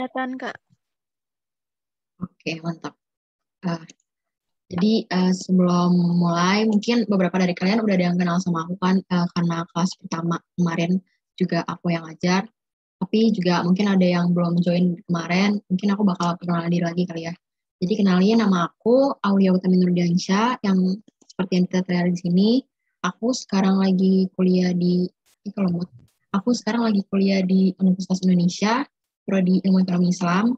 Kelihatan, Kak. Oke, mantap. Jadi sebelum mulai, mungkin beberapa dari kalian udah ada yang kenal sama aku kan, karena kelas pertama kemarin juga aku yang ngajar. Tapi juga mungkin ada yang belum join kemarin, mungkin aku bakal perkenalan diri lagi kali ya. Jadi kenalin, nama aku Aulia Utami Nurdiansyah, yang seperti yang kita terlihat di sini. Aku sekarang lagi kuliah di, aku sekarang lagi kuliah di Universitas Indonesia, Prodi Ilmu Ekonomi Islam.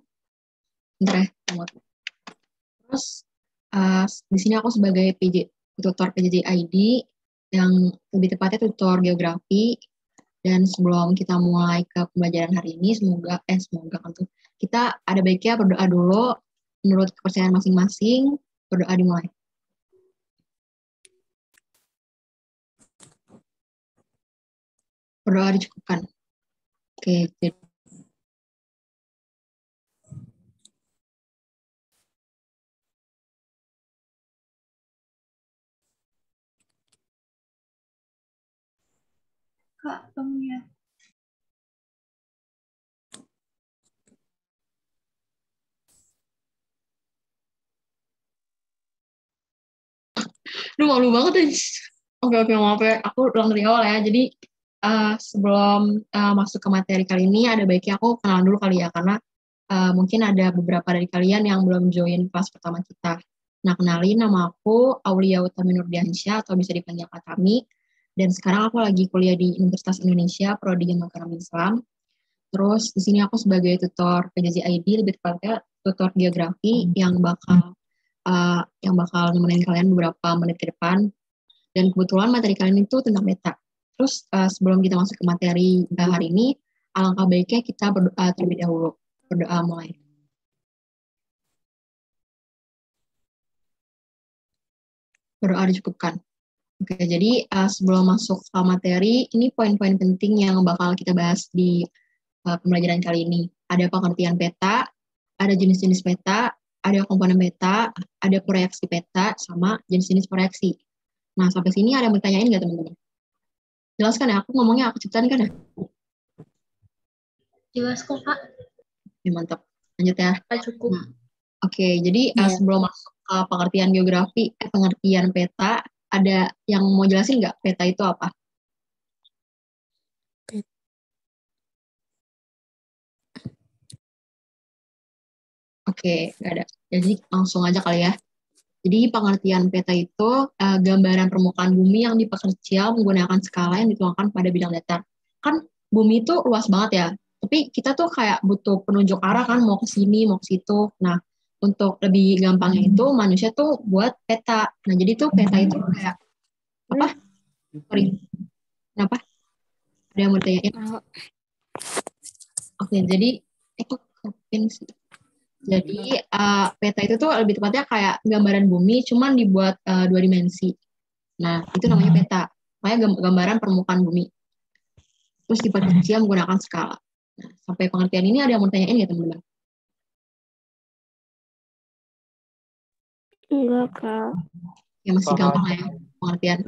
Bentar ya, terus di sini aku sebagai tutor PJJ ID, yang lebih tepatnya tutor geografi. Dan sebelum kita mulai ke pembelajaran hari ini, semoga kan tuh kita ada baiknya berdoa dulu menurut kepercayaan masing-masing. Berdoa dimulai. Berdoa dicukupkan. Oke, jadi Kak, kamu ya. Aduh, malu banget ya. Oke, maaf ya. Aku ulang dari awal ya. Jadi sebelum masuk ke materi kali ini, ada baiknya aku kenalan dulu kali ya, karena mungkin ada beberapa dari kalian yang belum join kelas pertama kita. Nah, kenalin, nama aku Aulia Utami Nurdiansyah, atau bisa dipanggil Kak Tami. Dan sekarang aku lagi kuliah di Universitas Indonesia, Prodi Ilmu Ekonomi Islam. Terus di sini aku sebagai tutor PJJ ID, lebih tepatnya tutor geografi yang bakal nemenin kalian beberapa menit ke depan. Dan kebetulan materi kalian itu tentang beta. Terus sebelum kita masuk ke materi hari ini, alangkah baiknya kita berdoa terlebih dahulu. Berdoa mulai. Berdoa dicukupkan. Oke, jadi sebelum masuk ke materi, ini poin-poin penting yang bakal kita bahas di pembelajaran kali ini. Ada pengertian peta, ada jenis-jenis peta, ada komponen peta, ada proyeksi peta, sama jenis-jenis proyeksi. Nah, sampai sini ada yang bertanyain nggak teman-teman? Jelas kan ya? Aku ngomongnya aku ciptain kan ya? Jelas kok, Kak. Ya, mantap. Lanjut ya. Cukup. Nah, oke, jadi sebelum masuk ke pengertian geografi, pengertian peta, ada yang mau jelasin nggak peta itu apa? Oke, nggak ada. Jadi langsung aja kali ya. Jadi pengertian peta itu gambaran permukaan bumi yang diperkecil menggunakan skala yang dituangkan pada bidang datar. Kan bumi itu luas banget ya, tapi kita tuh kayak butuh penunjuk arah kan, mau ke sini, mau ke situ. Nah, untuk lebih gampangnya itu manusia tuh buat peta. Nah, jadi tuh peta itu kayak apa? Sorry, kenapa? Ada yang mau ditanyain? Oke, jadi itu pin sih. Jadi peta itu tuh lebih tepatnya kayak gambaran bumi, cuman dibuat 2 dimensi. Nah, itu namanya peta. Makanya gambaran permukaan bumi. Terus diperkecil menggunakan skala. Nah, sampai pengertian ini ada yang mau tanyain nggak teman-teman? Enggak, Kak. Ya masih gampang lah ya pengertian.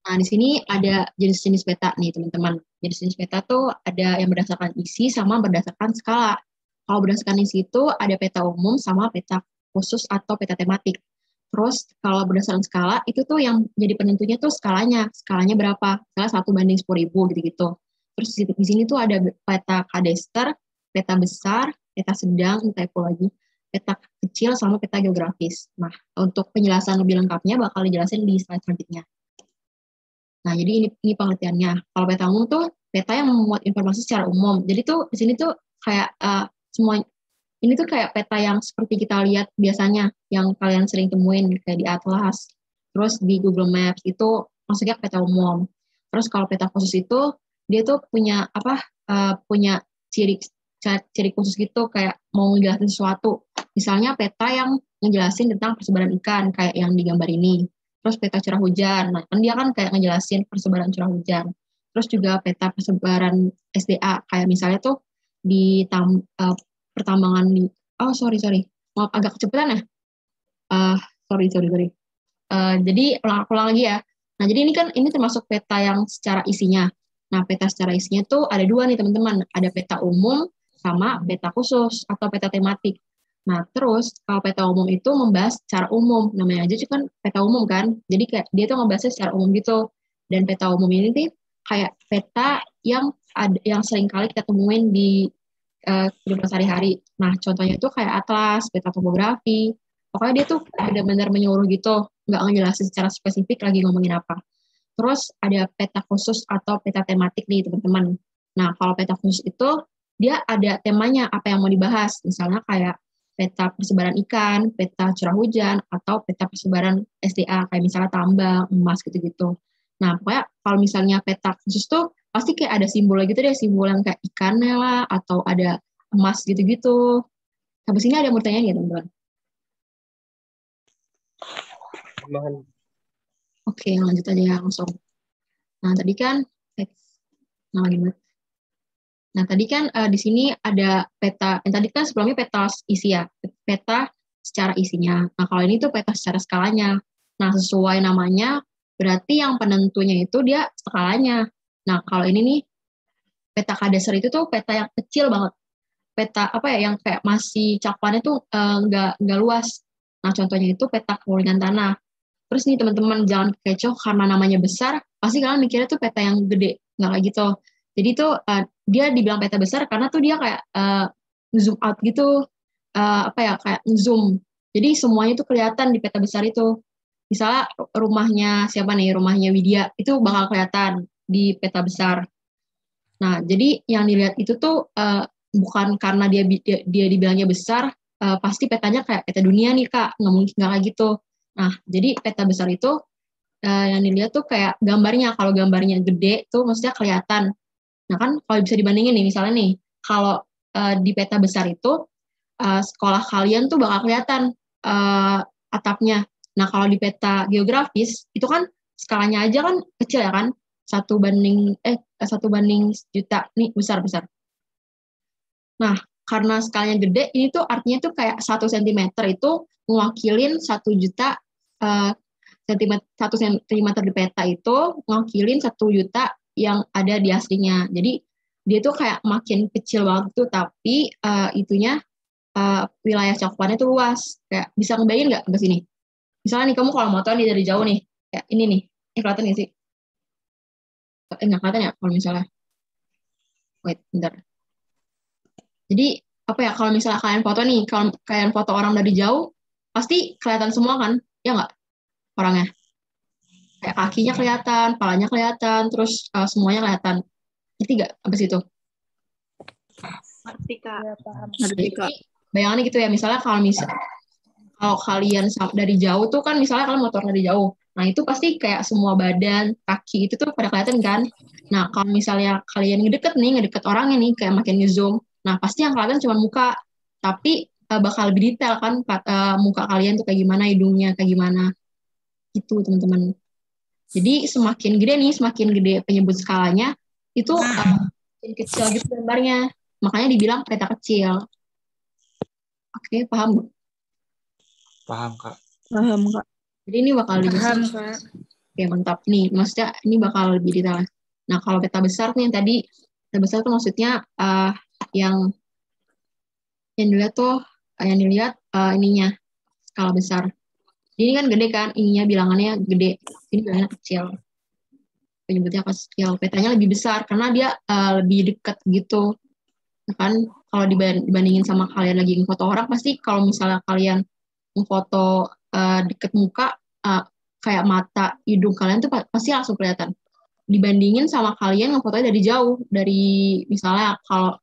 Nah, di sini ada jenis-jenis peta nih teman-teman. Jenis-jenis peta tuh ada yang berdasarkan isi sama berdasarkan skala. Kalau berdasarkan isi itu ada peta umum sama peta khusus atau peta tematik. Terus kalau berdasarkan skala itu tuh yang jadi penentunya tuh skalanya. Skalanya berapa? Skala 1/10.000 gitu-gitu. Terus di sini tuh ada peta kadester, peta besar, peta sedang, typo lagi, peta kecil sama peta geografis. Nah, untuk penjelasan lebih lengkapnya bakal dijelasin di slide selanjutnya. Nah, jadi ini pengertiannya. Kalau peta umum tuh peta yang memuat informasi secara umum. Jadi tuh di sini tuh kayak semua ini tuh kayak peta yang seperti kita lihat biasanya, yang kalian sering temuin kayak di Atlas, terus di Google Maps itu maksudnya peta umum. Terus kalau peta khusus itu dia tuh punya punya ciri khusus gitu, kayak mau ngejelasin sesuatu. Misalnya peta yang ngejelasin tentang persebaran ikan kayak yang digambar ini. Terus peta curah hujan, nah kan dia kan kayak ngejelasin persebaran curah hujan. Terus juga peta persebaran SDA, kayak misalnya tuh di pertambangan di, sorry, maaf agak kecepatan ya. Sorry. Jadi ulang lagi ya. Nah, jadi ini termasuk peta yang secara isinya. Nah, peta secara isinya tuh ada 2 nih teman-teman. Ada peta umum sama peta khusus atau peta tematik. Nah, terus kalau peta umum itu membahas secara umum, namanya aja kan peta umum kan, jadi kayak dia tuh ngebahasnya secara umum gitu. Dan peta umum ini tuh kayak peta yang sering kali kita temuin di kehidupan sehari-hari. Nah, contohnya itu kayak atlas, peta topografi. Pokoknya dia tuh benar-benar menyeluruh gitu, nggak ngejelasin secara spesifik lagi ngomongin apa. Terus ada peta khusus atau peta tematik nih teman-teman. Nah, kalau peta khusus itu dia ada temanya apa yang mau dibahas. Misalnya kayak peta persebaran ikan, peta curah hujan, atau peta persebaran SDA, kayak misalnya tambang, emas gitu-gitu. Nah, pokoknya kalau misalnya peta khusus tuh pasti kayak ada simbolnya gitu deh, simbol yang kayak ikannya lah, atau ada emas gitu-gitu. Habis ini ada yang mau tanya nggak teman-teman? Oke, lanjut aja ya langsung. Nah, tadi kan, nah, gimana? Nah, tadi kan di sini ada peta, yang tadi kan sebelumnya peta isi ya, peta secara isinya. Nah, kalau ini tuh peta secara skalanya. Nah, sesuai namanya, berarti yang penentunya itu dia skalanya. Nah, kalau ini nih, peta kadasar itu tuh peta yang kecil banget. Peta apa ya, yang kayak masih cakupannya tuh nggak luas. Nah, contohnya itu peta kerulingan tanah. Terus nih teman-teman jangan kecoh karena namanya besar, pasti kalian mikirnya tuh peta yang gede, nggak kayak gitu. Jadi tuh dia dibilang peta besar karena tuh dia kayak zoom out gitu, apa ya kayak zoom. Jadi semuanya tuh kelihatan di peta besar itu. Misalnya rumahnya siapa nih, rumahnya Widya itu bakal kelihatan di peta besar. Nah, jadi yang dilihat itu tuh bukan karena dia dibilangnya besar, pasti petanya kayak peta dunia nih Kak, nggak mungkin nggak kayak gitu. Nah, jadi peta besar itu yang dilihat tuh kayak gambarnya. Kalau gambarnya gede tuh maksudnya kelihatan. Nah kan kalau bisa dibandingin nih, misalnya nih, kalau di peta besar itu sekolah kalian tuh bakal kelihatan atapnya. Nah kalau di peta geografis itu kan skalanya aja kan kecil ya kan, 1 banding juta nih besar. Nah karena skalanya gede, ini tuh artinya tuh kayak 1 sentimeter itu mewakilin 1 juta sentimeter. 1 sentimeter di peta itu mewakilin 1 juta yang ada di aslinya. Jadi dia tuh kayak makin kecil banget tuh, tapi itunya wilayah cakupannya tuh luas. Kayak bisa ngebayangin nggak ke sini? Misalnya nih kamu kalau motor nih dari jauh nih, kayak ini nih, kelihatan nggak sih? Nggak kelihatan ya kalau misalnya. Wait, bentar. Jadi apa ya, kalau misalnya kalian foto nih, kalau kalian foto orang dari jauh, pasti kelihatan semua kan? Ya nggak orangnya? Kayak kakinya kelihatan, palanya kelihatan, terus semuanya kelihatan. Ngerti nggak abis itu? Ngerti Kak. Ya, paham. Ngerti Kak. Bayangannya gitu ya, misalnya kalau kalian dari jauh tuh kan, misalnya kalian motor dari jauh, nah itu pasti kayak semua badan, kaki itu tuh pada kelihatan kan. Nah kalau misalnya kalian ngedeket orangnya nih, kayak makin ngezoom, nah pasti yang kelihatan cuma muka, tapi bakal lebih detail kan muka kalian tuh kayak gimana, hidungnya kayak gimana, gitu teman-teman. Jadi semakin gede penyebut skalanya, itu makin kecil gitu gambarnya. Makanya dibilang peta kecil. Oke, paham? Paham, Kak. Paham Kak. Jadi ini bakal lebih besar. Paham Kak. Oke, mantap nih. Maksudnya ini bakal lebih detail. Nah, kalau peta besar nih yang tadi, peta besar tuh maksudnya yang dilihat tuh, ininya skala besar. Ini kan gede kan, ininya bilangannya gede, ini bilangannya kecil. Penyebutnya kecil, petanya lebih besar karena dia lebih dekat gitu. Kan kalau dibandingin sama kalian lagi ngefoto orang, pasti kalau misalnya kalian ngefoto deket muka, kayak mata, hidung kalian tuh pasti langsung kelihatan. Dibandingin sama kalian ngefotonya dari jauh, dari misalnya kalau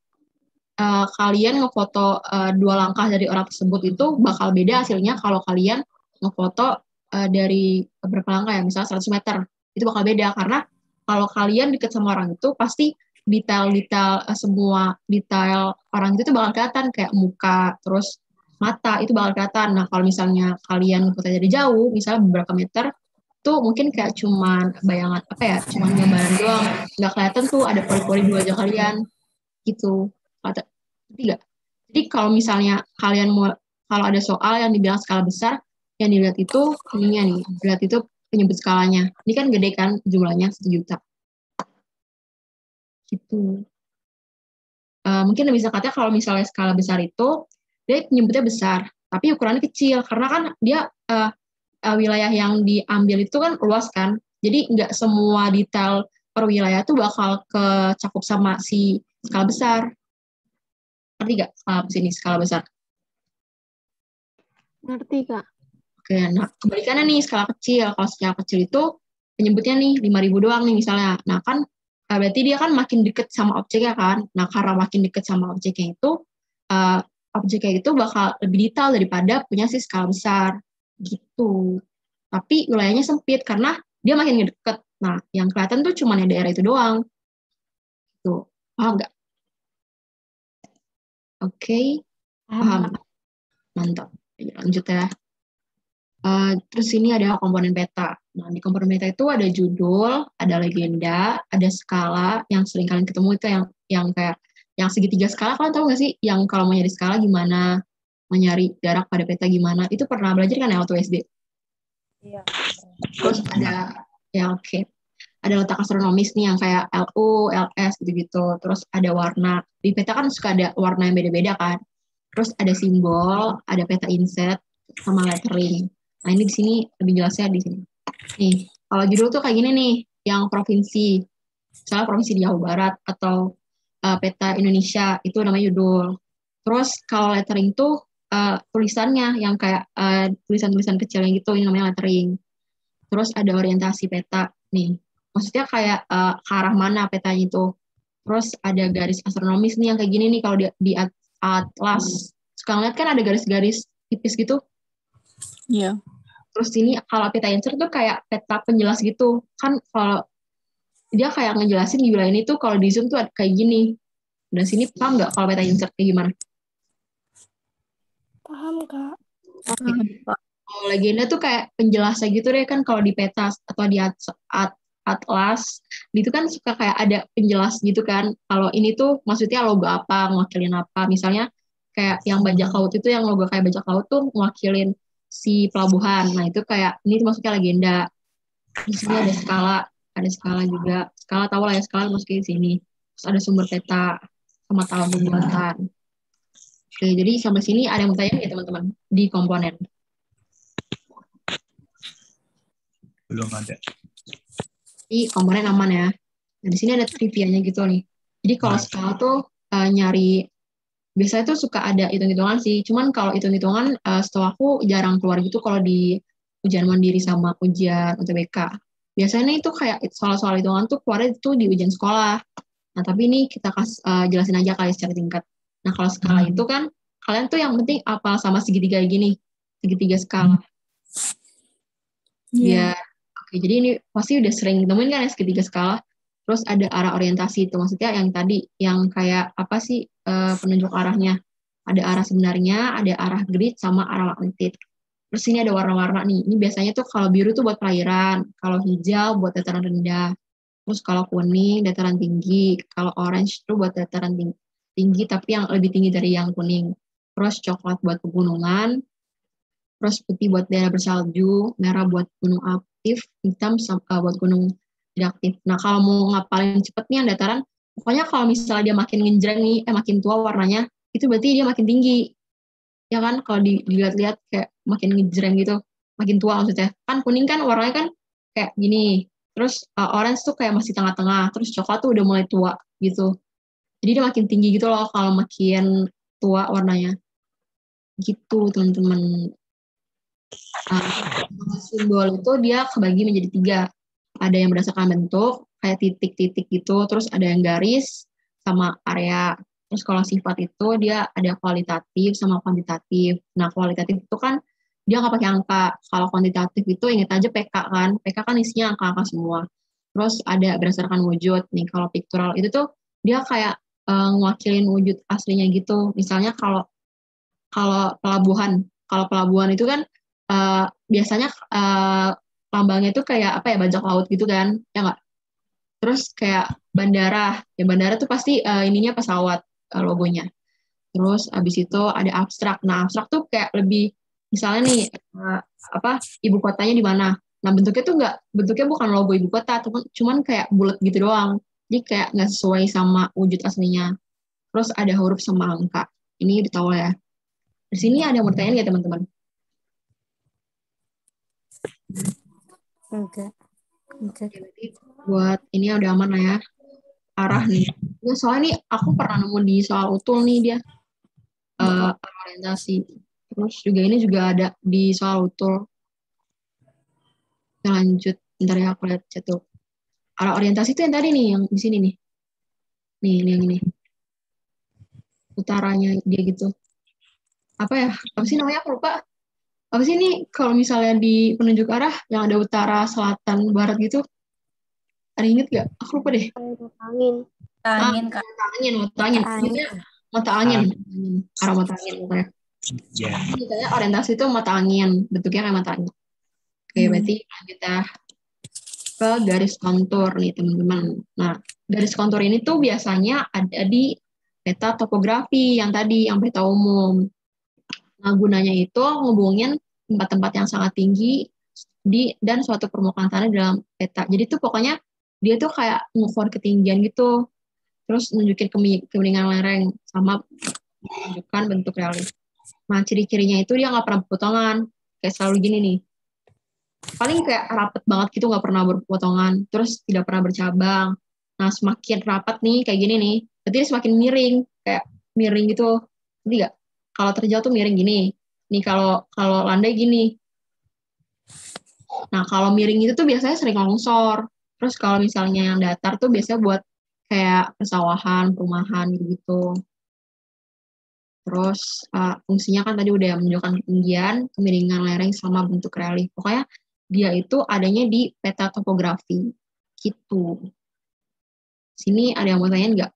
kalian ngefoto 2 langkah dari orang tersebut, itu bakal beda hasilnya kalau kalian ngefoto dari berapa langkah ya, misalnya 100 meter, itu bakal beda karena kalau kalian deket sama orang itu pasti detail-detail semua detail orang itu tuh bakal kelihatan, kayak muka, terus mata itu bakal kelihatan. Nah kalau misalnya kalian foto dari jauh, misalnya beberapa meter, tuh mungkin kayak cuman bayangan apa ya, cuman gambaran doang, nggak kelihatan tuh ada pori-pori di wajah kalian gitu. Ketiga, jadi kalau misalnya kalian mau, kalau ada soal yang dibilang skala besar, yang dilihat itu ininya nih, dilihat itu penyebut skalanya. Ini kan gede kan jumlahnya 1 juta. Gitu. mungkin bisa katanya kalau misalnya skala besar itu dia nyebutnya besar, tapi ukurannya kecil karena kan dia wilayah yang diambil itu kan luas kan, jadi nggak semua detail per wilayah tuh bakal kecakup sama si skala besar. Ngerti nggak sini skala besar? Ngerti, Kak. Oke, nah kebalikannya nih skala kecil. Kalau skala kecil itu penyebutnya nih 5.000 doang nih misalnya. Nah kan berarti dia kan makin deket sama objeknya kan. Nah karena makin deket sama objeknya itu, uh, objeknya itu bakal lebih detail daripada punya si skala besar gitu. Tapi wilayahnya sempit karena dia makin deket. Nah yang kelihatan tuh cuma daerah itu doang. Tuh, paham nggak? Oke, paham. Mantap. Lanjut ya. Terus ini ada komponen peta. Nah, di komponen peta itu ada judul, ada legenda, ada skala yang sering kalian ketemu itu yang kayak yang segitiga skala. Kalian tahu nggak sih yang kalau mau nyari skala gimana, mau nyari jarak pada peta gimana? Itu pernah belajar kan ya waktu SD? Iya. Terus ada ya oke. Ada letak astronomis nih yang kayak LU, LS gitu-gitu. Terus ada warna. Di peta kan suka ada warna yang beda-beda kan. Terus ada simbol, ada peta inset, sama lettering. Nah ini di sini lebih jelasnya di sini. Nih, kalau judul tuh kayak gini nih, yang provinsi, misalnya provinsi di Jawa Barat atau peta Indonesia itu namanya judul. Terus kalau lettering tuh tulisannya yang kayak tulisan-tulisan kecilnya gitu, ini namanya lettering. Terus ada orientasi peta nih, maksudnya kayak ke arah mana petanya itu. Terus ada garis astronomis nih yang kayak gini nih kalau di atlas. Suka ngeliat kan ada garis-garis tipis gitu. Iya. Terus ini kalau peta insert tuh kayak peta penjelas gitu. Kan kalau dia kayak ngejelasin di wilayah ini tuh kalau di zoom tuh kayak gini. Dan sini paham nggak kalau peta insert kayak gimana? Paham, Kak. Oke. Kalau legenda tuh kayak penjelasnya gitu deh kan kalau di peta atau di atlas itu kan suka kayak ada penjelas gitu kan. Kalau ini tuh maksudnya logo apa, ngewakilin apa. Misalnya kayak yang bajak laut itu yang logo kayak bajak laut tuh ngewakilin si pelabuhan. Nah itu kayak ini tuh maksudnya legenda. Di sini ada skala juga. Skala tahu lah ya skala masukin di sini. Terus ada sumber peta sama tahun pembuatan. Oke, jadi sampai sini ada yang mau tanya ya teman-teman di komponen. Belum ada. Jadi komponen aman ya. Nah, di sini ada trivia-nya gitu nih. Jadi kalau skala tuh nyari, biasanya tuh suka ada hitung-hitungan sih. Cuman kalau hitung-hitungan setahu aku jarang keluar gitu kalau di ujian mandiri sama ujian UTBK. Biasanya itu kayak soal-soal hitungan tuh keluarnya itu di ujian sekolah. Nah, tapi ini kita jelasin aja kali secara singkat. Nah, kalau skala itu kan, kalian tuh yang penting apal sama segitiga gini. Segitiga skala. Biar oke, jadi ini pasti udah sering temuin kan ya segitiga skala. Terus ada arah orientasi itu maksudnya yang tadi yang kayak apa sih penunjuk arahnya. Ada arah sebenarnya, ada arah grid sama arah magnetit. Terus ini ada warna-warna nih. Ini biasanya tuh kalau biru tuh buat perairan, kalau hijau buat dataran rendah. Terus kalau kuning dataran tinggi, kalau orange tuh buat dataran tinggi tapi yang lebih tinggi dari yang kuning. Terus coklat buat pegunungan, terus putih buat daerah bersalju, merah buat gunung aktif, hitam buat gunung tidak aktif. Nah, kalau mau ngapalin cepet nih yang dataran, pokoknya kalau misalnya dia makin ngenjreng nih, makin tua warnanya, itu berarti dia makin tinggi. Ya kan, kalau dilihat-lihat kayak makin ngejreng gitu, makin tua maksudnya. Kan kuning kan warnanya kan kayak gini, terus orange tuh kayak masih tengah-tengah, terus coklat tuh udah mulai tua gitu. Jadi dia makin tinggi gitu loh kalau makin tua warnanya. Gitu teman-teman. Simbol itu dia kebagi menjadi 3. Ada yang berdasarkan bentuk, kayak titik-titik gitu, terus ada yang garis, sama area. Terus kalau sifat itu dia ada kualitatif sama kuantitatif. Nah, kualitatif itu kan dia nggak pakai angka. Kalau kuantitatif itu ingat aja PK kan. PK kan isinya angka-angka semua. Terus ada berdasarkan wujud. Nih, kalau pictorial itu tuh dia kayak ngewakilin wujud aslinya gitu. Misalnya kalau pelabuhan itu kan biasanya lambangnya itu kayak apa ya, bajak laut gitu kan, ya nggak? Terus kayak bandara, ya bandara tuh pasti ininya pesawat logonya. Terus abis itu ada abstrak. Nah abstrak tuh kayak lebih, misalnya nih apa ibu kotanya di mana. Nah bentuknya bukan logo ibu kota, cuman kayak bulat gitu doang. Jadi kayak nggak sesuai sama wujud aslinya. terus ada huruf sama angka. Ini ditahu ya. Di sini ada yang mau ditanyain nggak teman-teman? Oke. Oke, berarti buat ini udah aman lah ya. Arah nih. Ya, soalnya nih aku pernah nemu di soal utul nih dia. Arah orientasi. Terus juga ini juga ada di soal utul. Kita lanjut. Bentar ya aku lihat chat tuh. Arah orientasi itu yang tadi nih, yang di sini nih. Nih, ini yang ini. Utaranya dia gitu. Apa ya? Apa sih namanya? Aku lupa. Apa sih ini kalau misalnya di penunjuk arah yang ada utara, selatan, barat gitu? Ada inget gak? Aku lupa deh. Angin. Angin, Kak. Mata angin, mata angin. Maksudnya mata angin. Arah mata angin. Makanya. Ya. Misalnya orientasi itu mata angin. Bentuknya kayak mata angin. Oke, berarti kita ke garis kontur nih teman-teman. Nah, garis kontur ini tuh biasanya ada di peta topografi yang tadi, yang peta umum. Nah, gunanya itu ngubungin tempat-tempat yang sangat tinggi dan suatu permukaan tanah dalam peta. Jadi tuh pokoknya dia tuh kayak ngukur ketinggian gitu, terus nunjukin kemiringan lereng sama menunjukkan bentuk realis. Nah, ciri-cirinya itu dia nggak pernah berpotongan, kayak selalu gini nih. Paling kayak rapet banget gitu, nggak pernah berpotongan, terus tidak pernah bercabang. Nah, semakin rapat nih kayak gini nih, berarti dia semakin miring, kayak miring gitu. Jadi nggak? Kalau terjal tuh miring gini. Nih kalau landai gini. Nah, kalau miring itu tuh biasanya sering longsor. Terus kalau misalnya yang datar tuh biasanya buat kayak persawahan, perumahan gitu-gitu. Terus fungsinya kan tadi udah menunjukkan ketinggian, kemiringan lereng sama bentuk relief. Pokoknya dia itu adanya di peta topografi. Gitu. Sini ada yang mau tanyain nggak?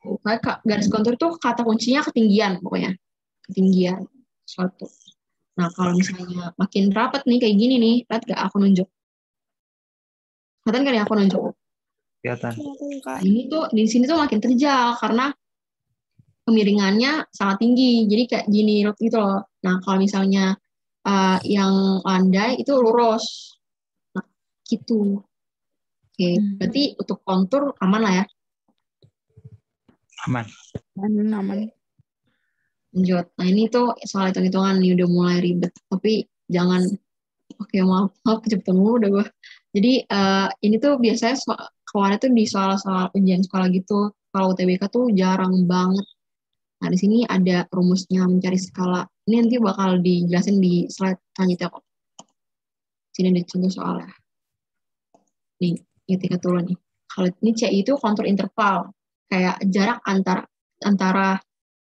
Pokoknya garis kontur tuh kata kuncinya ketinggian pokoknya. Ketinggian suatu. Nah, kalau misalnya makin rapat nih kayak gini nih, lihat gak aku nunjuk? Kelihatan kan ya aku nunjuk? Kelihatan. Nah, ini tuh di sini tuh makin terjal karena kemiringannya sangat tinggi. Jadi kayak gini gitu loh. Nah, kalau misalnya yang landai itu lurus. Nah, gitu. Oke, berarti untuk kontur aman lah ya. Aman. Aman. Lanjut. Nah, ini tuh soal hitung-hitungan nih udah mulai ribet. Tapi jangan, oke maaf kecepatan mulu udah gue. Jadi ini tuh biasanya keluarnya tuh di soal-soal ujian sekolah gitu. Kalau UTBK tuh jarang banget. Nah, di sini ada rumusnya mencari skala. Ini nanti bakal dijelasin di slide selanjutnya kok. Sini ada contoh soalnya. Nih, ketika turun nih. Kalau ini CI itu kontur interval. Kayak jarak antara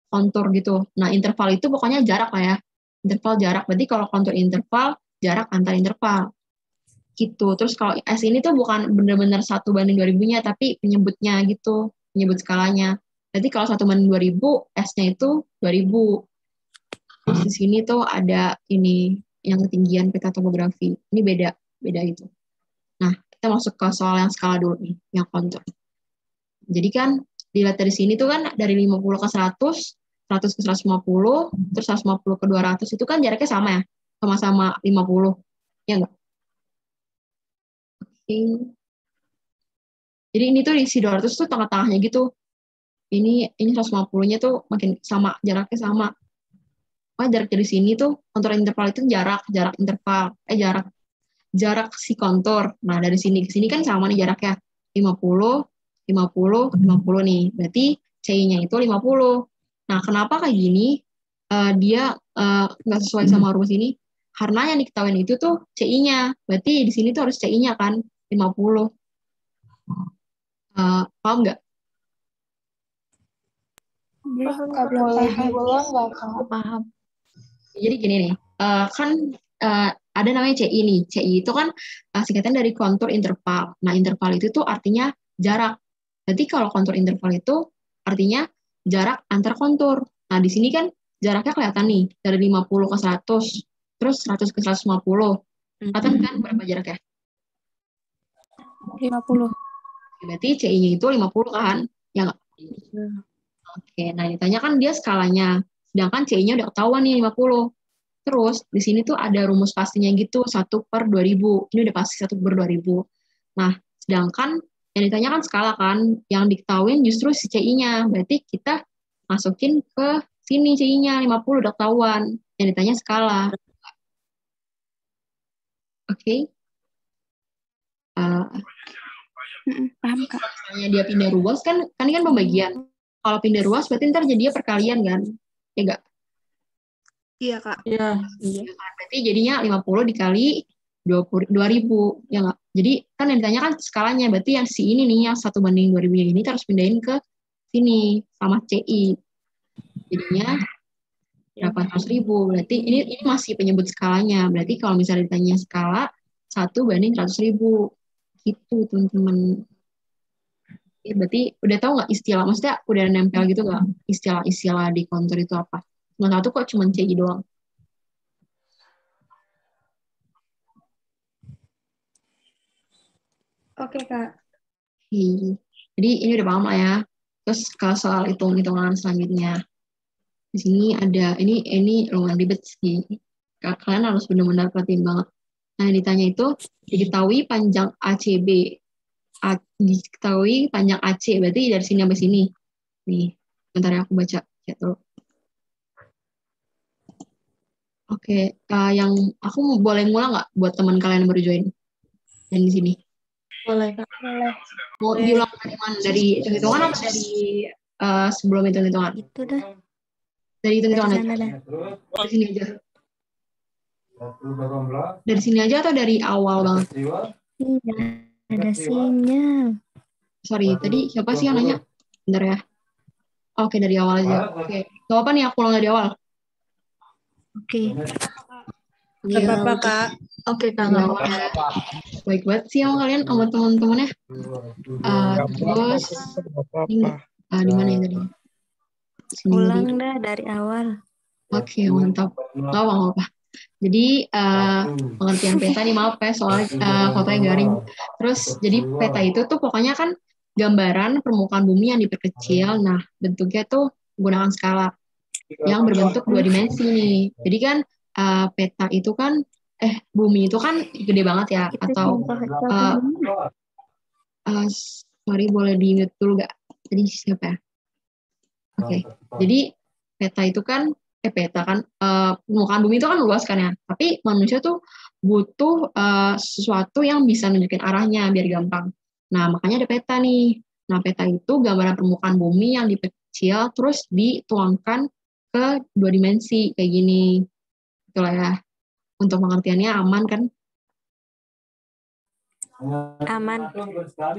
kontur gitu. Nah, interval itu pokoknya jarak lah ya. Interval jarak. Berarti kalau kontur interval, jarak antar interval. Gitu. Terus kalau S ini tuh bukan benar-benar 1/2000-nya, tapi penyebutnya gitu. Penyebut skalanya. Berarti kalau 1/2000, S-nya itu 2000. Terus di sini tuh ada ini, yang ketinggian peta topografi. Ini beda itu. Nah, kita masuk ke soal yang skala dulu nih, yang kontur. Jadi kan, dilihat dari sini tuh kan, dari 50 ke 100, 100 ke 150, terus 150 ke 200, itu kan jaraknya sama ya? Sama-sama 50. Ya enggak? Oke. Jadi ini tuh isi 200 tuh tengah-tengahnya gitu. Ini 150-nya tuh makin sama, jaraknya sama. Jarak dari sini tuh kontur interval itu jarak interval, jarak si kontur. Nah, dari sini ke sini kan sama nih jaraknya 50 nih. Berarti CI-nya itu 50. Nah, kenapa kayak gini? Dia nggak sesuai sama rumus ini? Karena yang diketahui itu tuh CI-nya. Berarti di sini tuh harus CI-nya kan 50. Paham nggak? Boleh diulang nggak, Kak? Paham. Jadi gini nih, kan ada namanya CI nih. CI itu kan singkatan dari kontur interval. Nah, interval itu tuh artinya jarak. Berarti kalau kontur interval itu artinya jarak antar kontur. Nah, di sini kan jaraknya kelihatan nih, dari 50 ke 100, terus 100 ke 150. Kelihatan kan berapa jaraknya? 50. Berarti CI-nya itu 50 kan? Ya nggak? Oke, nah ditanya kan dia skalanya. Sedangkan CI-nya udah ketahuan nih 50. Terus di sini tuh ada rumus pastinya gitu, 1/2000. Ini udah pasti 1/2000. Nah, sedangkan Yang ditanya kan skala kan, yang diketahuin justru si CI-nya. Berarti kita masukin ke sini CI-nya 50 udah ketahuan. Yang ditanya skala. Oke. Paham, Kak. Misalnya dia pindah ruas kan ini kan pembagian. Kalau pindah ruas berarti ntar jadinya perkalian kan? Ya enggak? Iya, Kak. Iya. Berarti jadinya 50 dikali 2000 ya nggak? Jadi kan yang ditanya kan skalanya, berarti yang si ini nih yang 1:2000 ini kita harus pindahin ke sini sama CI. Jadinya 800.000. Berarti ini masih penyebut skalanya. Berarti kalau misalnya ditanya skala 1:100.000 gitu teman-teman. Ya, berarti udah tahu nggak istilah? Maksudnya udah nempel gitu nggak istilah-istilah di kontur itu apa? Cuma satu kok cuma CI doang. Oke, Kak. Jadi ini udah paham lah ya. Terus kalau soal hitung-hitungan selanjutnya. Di sini ada, ini lumayan ribet sih. Kalian harus benar-benar perhatiin banget. Nah, yang ditanya itu, diketahui panjang ACB. Diketahui panjang AC, berarti dari sini sampai sini. Nih, bentar ya aku baca chat dulu. Oke, yang aku boleh ngulang nggak buat teman kalian yang baru join? Yang di sini. Boleh, Kak. Boleh. Mau diulang dari mana? Dari hitung-hitungan atau dari sebelum hitung-hitungan? Itu dah. Dari hitung-hitungan Dari aja? sana dah. Dari sini aja? Dari sini aja atau dari awal banget? Iya, ada sinyal. Sorry, tadi siapa sih yang nanya? Bentar ya. Oke, dari awal aja. Oke, gak apa nih aku ulang dari awal. Oke. Gak apa-apa, Kak. Oke, Kak, nggak apa-apa ya. Baik banget sih sama kalian, sama teman-temannya. Terus, ini di mana ya tadi? Sini Ulang dulu. dah dari awal. Oke, mantap. Gak apa-apa. Jadi, pengertian peta nih, maaf ya, soalnya fotonya garing. Terus, jadi peta itu tuh pokoknya kan gambaran permukaan bumi yang diperkecil. Nah, bentuknya tuh menggunakan skala yang berbentuk 2 dimensi nih. Jadi kan peta itu kan, bumi itu kan gede banget ya. Itu Atau, yang pakai calculator. sorry boleh di-mute dulu gak? Tadi siapa ya? Oke, jadi peta itu kan, peta kan, permukaan bumi itu kan luas kan ya. Tapi manusia tuh butuh sesuatu yang bisa nunjukin arahnya biar gampang. Nah, makanya ada peta nih. Nah, peta itu gambaran permukaan bumi yang diperkecil terus dituangkan ke 2 dimensi kayak gini. Itulah ya. Untuk pengertiannya aman kan? Aman.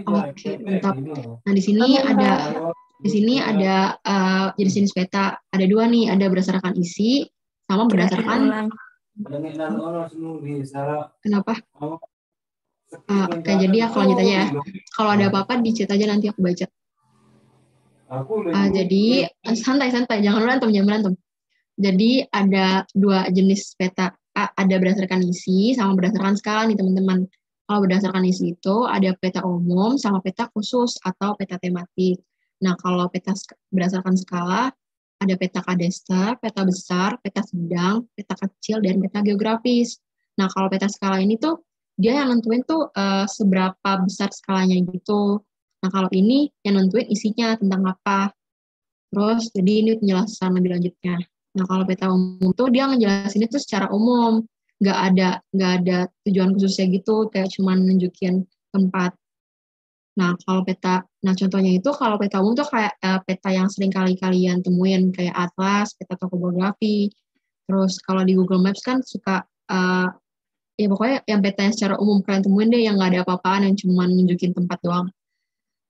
Oke, mantap. Nah, di sini ada jenis-jenis peta. Ada 2 nih, ada berdasarkan isi sama berdasarkan kenapa? Oke, jadi aku lanjut aja ya. Kalau ada apa-apa di chat aja nanti aku baca. Jadi santai-santai, jangan berantem. Jadi ada 2 jenis peta. Ada berdasarkan isi sama berdasarkan skala nih teman-teman. Kalau berdasarkan isi itu ada peta umum sama peta khusus atau peta tematik. Nah, kalau berdasarkan skala ada peta kadasta, peta besar, peta sedang, peta kecil, dan peta geografis. Nah, kalau peta skala ini tuh dia yang nentuin tuh seberapa besar skalanya gitu. Nah, kalau ini yang nentuin isinya tentang apa. Terus, jadi ini penjelasan lebih lanjutnya. Nah, kalau peta umum tuh dia ngejelasin itu secara umum, nggak ada tujuan khususnya gitu, kayak cuma nunjukin tempat. Nah, contohnya itu kalau peta umum tuh kayak peta yang sering kali kalian temuin kayak atlas, peta topografi. Terus kalau di Google Maps kan suka ya pokoknya yang peta yang secara umum kalian temuin deh yang nggak ada apa-apaan yang cuma nunjukin tempat doang.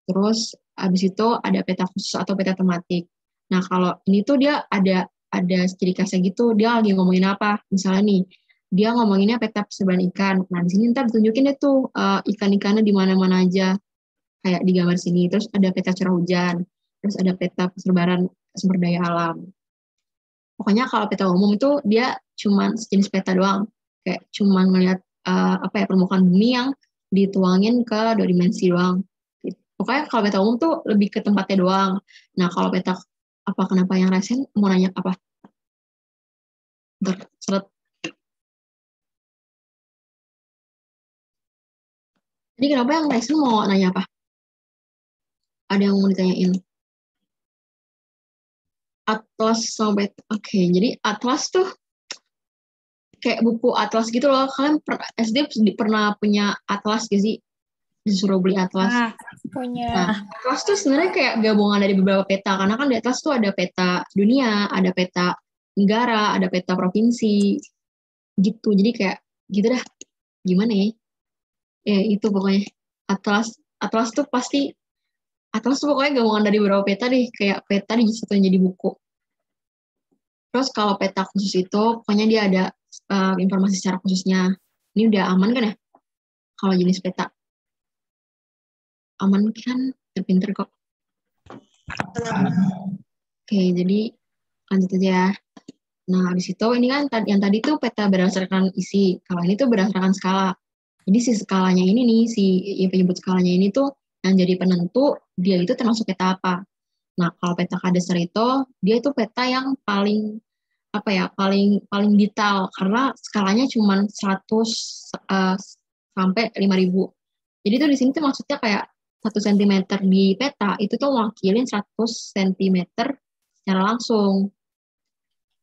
Terus habis itu ada peta khusus atau peta tematik. Nah, kalau ini tuh dia ada ciri khasnya gitu, dia lagi ngomongin apa. Misalnya nih, dia ngomonginnya peta persebaran ikan. Nah, di sini ntar ditunjukin deh tuh ikan-ikannya di mana-mana aja. Kayak di gambar sini. Terus ada peta curah hujan. Terus ada peta persebaran sumber daya alam. Pokoknya kalau peta umum itu dia cuma sejenis peta doang. Kayak cuma ngelihat permukaan bumi yang dituangin ke 2 dimensi doang. Pokoknya kalau peta umum tuh lebih ke tempatnya doang. Nah, kalau peta kenapa yang resen mau nanya apa? Bentar, seret. Jadi kenapa yang resen mau nanya apa? Ada yang mau ditanyain? Atlas sama peta. Oke, jadi atlas tuh kayak buku atlas gitu loh. Kalian SD pernah punya atlas gak sih? Disuruh beli atlas. Punya. Nah, atlas tuh sebenarnya kayak gabungan dari beberapa peta. Karena kan di atlas tuh ada peta dunia, ada peta negara, ada peta provinsi. Gitu. Jadi kayak gitu dah. Gimana ya? Ya itu pokoknya. Atlas tuh pasti, atlas tuh pokoknya gabungan dari beberapa peta deh. Kayak peta disatuin jadi buku. Terus kalau peta khusus itu, pokoknya dia ada informasi secara khususnya. Ini udah aman kan ya? Kalau jenis peta. Aman kan? Terpinter kok. Oke, jadi lanjut aja ya. Nah, habis itu ini kan yang tadi tuh peta berdasarkan isi. Kalau ini tuh berdasarkan skala. Jadi si skalanya ini nih, si yang penyebut skalanya ini tuh yang jadi penentu dia itu termasuk peta apa. Nah, kalau peta kadasar itu dia itu peta yang paling apa ya, paling detail karena skalanya cuma 100 sampai 5.000. Jadi tuh di sini tuh maksudnya kayak 1 cm di peta itu tuh wakilin 100 cm secara langsung.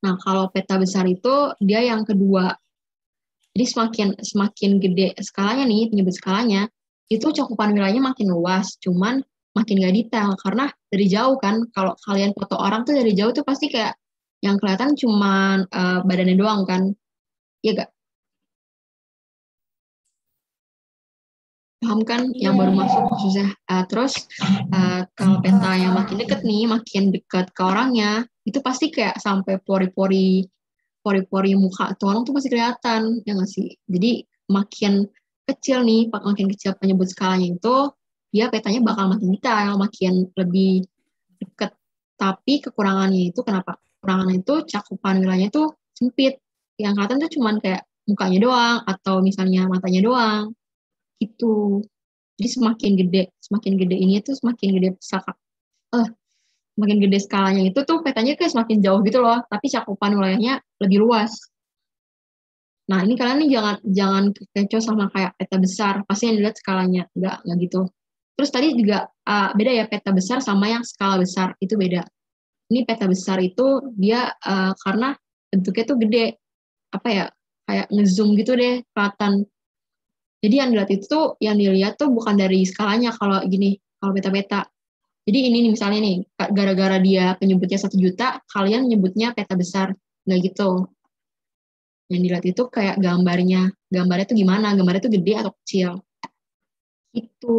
Nah, kalau peta besar itu dia yang kedua. Jadi semakin gede skalanya nih, penyebut skalanya, itu cakupan wilayahnya makin luas, cuman makin gak detail. Karena dari jauh kan, kalau kalian foto orang tuh dari jauh tuh pasti kayak yang kelihatan cuman badannya doang kan. Iya gak? Paham kan? Yang baru masuk khususnya. Terus kalau peta yang makin deket nih, makin deket ke orangnya, itu pasti kayak sampai pori-pori muka tuh orang tuh pasti kelihatan, ya nggak sih? Jadi makin kecil nih, makin kecil penyebut skalanya itu, dia petanya bakal makin detail, makin lebih deket. Tapi kekurangannya itu kenapa? Kekurangannya itu cakupan wilayahnya tuh sempit. Yang kelihatan tuh cuman kayak mukanya doang, atau misalnya matanya doang. Itu. Jadi semakin gede ini tuh semakin gede semakin gede skalanya itu tuh petanya kayak semakin jauh gitu loh, tapi cakupan wilayahnya lebih luas. Nah, ini kalian nih jangan kecoh sama kayak peta besar, pasti yang dilihat skalanya, enggak gitu. Terus tadi juga beda ya peta besar sama yang skala besar, itu beda. Ini peta besar itu dia karena bentuknya tuh gede, apa ya, kayak ngezoom gitu deh, kelihatan. Jadi yang dilihat tuh bukan dari skalanya kalau gini, kalau peta-peta. Jadi ini nih misalnya nih, gara-gara dia penyebutnya 1 juta, kalian nyebutnya peta besar. Nggak gitu. Yang dilihat itu kayak gambarnya tuh gimana, gambarnya tuh gede atau kecil. Itu.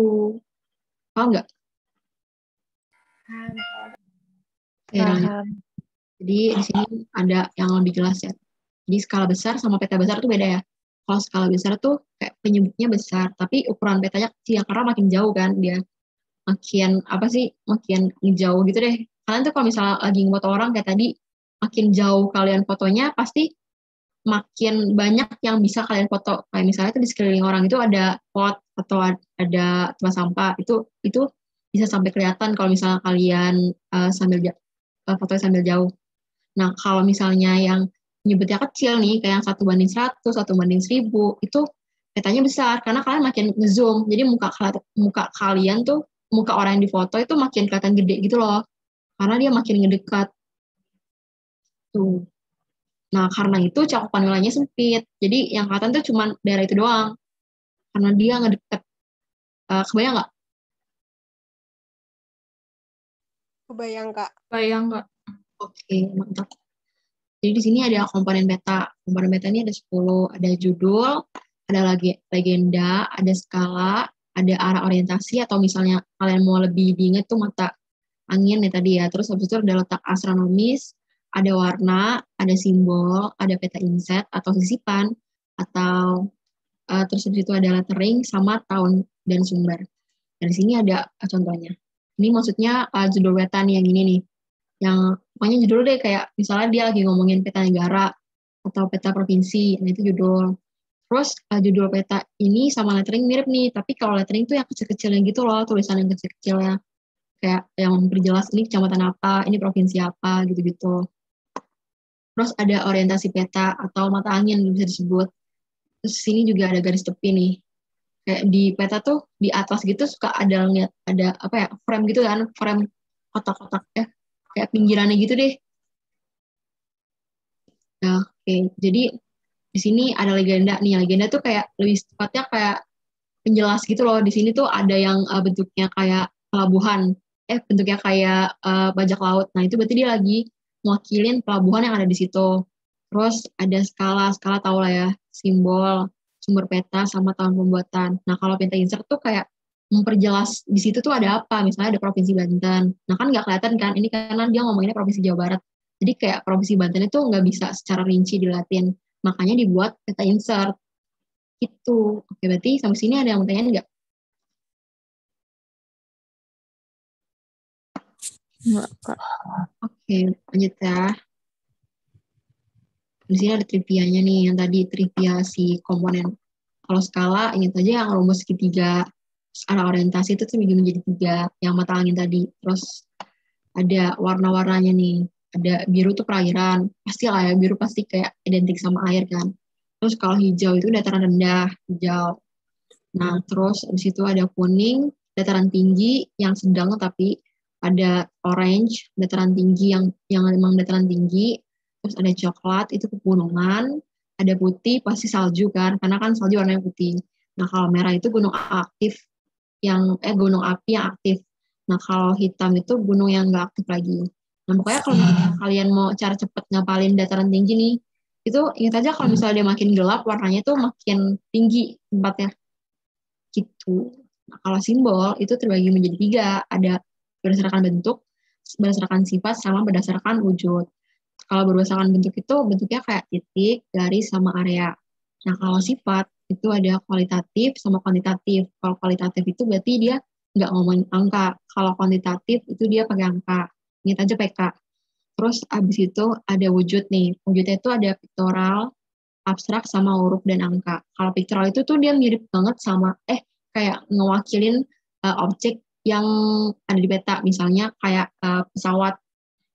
Paham nggak? Paham. Jadi di sini ada yang lebih jelas ya. Jadi skala besar sama peta besar tuh beda ya. Kalau skala besar tuh kayak penyebutnya besar, tapi ukuran petanya kecil karena makin jauh kan dia. Makin jauh gitu deh. Kalian tuh kalau misalnya lagi ngefoto orang kayak tadi, makin jauh kalian fotonya pasti makin banyak yang bisa kalian foto. Kayak misalnya tuh di sekeliling orang itu ada pot atau ada tempat sampah, itu bisa sampai kelihatan kalau misalnya kalian foto sambil jauh. Nah, kalau misalnya yang nyebutnya kecil nih, kayak yang 1:100, 1:1000, itu petanya besar karena kalian makin ngezoom. Jadi muka kalian tuh, muka orang yang difoto itu makin kelihatan gede gitu loh. Karena dia makin ngedekat. Tuh. Nah, karena itu cakupan wilayahnya sempit. Jadi yang kelihatan tuh cuma daerah itu doang. Karena dia ngedekat. Kebayang nggak? Kebayang, Kak. Bayang nggak? Oke, mantap. Jadi di sini ada komponen peta. Komponen peta ini ada 10. Ada judul, ada legenda, ada skala, ada arah orientasi, atau misalnya kalian mau lebih diingat tuh mata angin ya tadi ya. Terus habis itu ada letak astronomis, ada warna, ada simbol, ada peta inset atau sisipan, atau terus habis itu ada lettering sama tahun dan sumber. Dan di sini ada contohnya. Ini maksudnya judul peta nih yang ini nih. Yang pokoknya judul deh kayak misalnya dia lagi ngomongin peta negara atau peta provinsi, nah itu judul. Terus judul peta ini sama lettering mirip nih, tapi kalau lettering tuh yang kecil-kecilnya gitu loh, tulisan yang kecil-kecilnya. Kayak yang memperjelas ini kecamatan apa, ini provinsi apa, gitu-gitu. Terus ada orientasi peta atau mata angin bisa disebut. Terus sini juga ada garis tepi nih. kayak di peta tuh di atas gitu suka ada lihat ada apa ya frame gitu kan, frame kotak-kotak ya kayak pinggirannya gitu deh. Nah, oke. Jadi di sini ada legenda nih. Legenda tuh kayak lebih tepatnya kayak penjelas gitu loh. Di sini tuh ada yang bentuknya kayak pelabuhan, bentuknya kayak bajak laut. Nah itu berarti dia lagi mewakilin pelabuhan yang ada di situ. Terus ada skala, skala tau lah ya, simbol, sumber peta sama tahun pembuatan. Nah kalau peta insert tuh kayak memperjelas di situ tuh ada apa. Misalnya ada Provinsi Banten. Nah kan nggak kelihatan kan, ini karena dia ngomonginnya Provinsi Jawa Barat. Jadi kayak Provinsi Banten itu nggak bisa secara rinci dilatin. Makanya dibuat peta insert. Itu. Oke, berarti sampai sini ada yang mau tanya nggak? Enggak, Kak. Oke, lanjut ya. Di sini ada trivianya nih, yang tadi trivia si komponen. Kalau skala, ingat aja yang rumus segitiga. Terus arah orientasi itu tuh menjadi tiga, yang mata angin tadi. Terus ada warna-warnanya nih. Ada biru tuh perairan. Pasti lah ya, biru pasti kayak identik sama air kan. Terus kalau hijau itu dataran rendah, hijau. Nah, terus di situ ada kuning, dataran tinggi yang sedang, tapi ada orange, dataran tinggi yang memang dataran tinggi. Terus ada coklat, itu pegunungan. Ada putih, pasti salju kan, karena kan salju warnanya putih. Nah, kalau merah itu gunung aktif, gunung api yang aktif. Nah, kalau hitam itu gunung yang nggak aktif lagi. Nah, pokoknya kalau misalnya kalian mau cara cepet ngapalin dataran tinggi nih, itu ingat aja kalau misalnya dia makin gelap, warnanya itu makin tinggi tempatnya gitu. Nah, kalau simbol itu terbagi menjadi tiga, ada berdasarkan bentuk, berdasarkan sifat, sama berdasarkan wujud. Kalau berdasarkan bentuk itu bentuknya kayak titik, garis, sama area. Nah, kalau sifat itu ada kualitatif sama kuantitatif. Kalau kualitatif itu berarti dia nggak ngomongin angka. Kalau kuantitatif itu dia pakai angka. Ingat aja PK. Terus abis itu ada wujud nih. Wujudnya itu ada pictorial, abstrak, sama huruf dan angka. Kalau pictorial itu tuh dia mirip banget sama kayak ngewakilin objek yang ada di peta. Misalnya kayak pesawat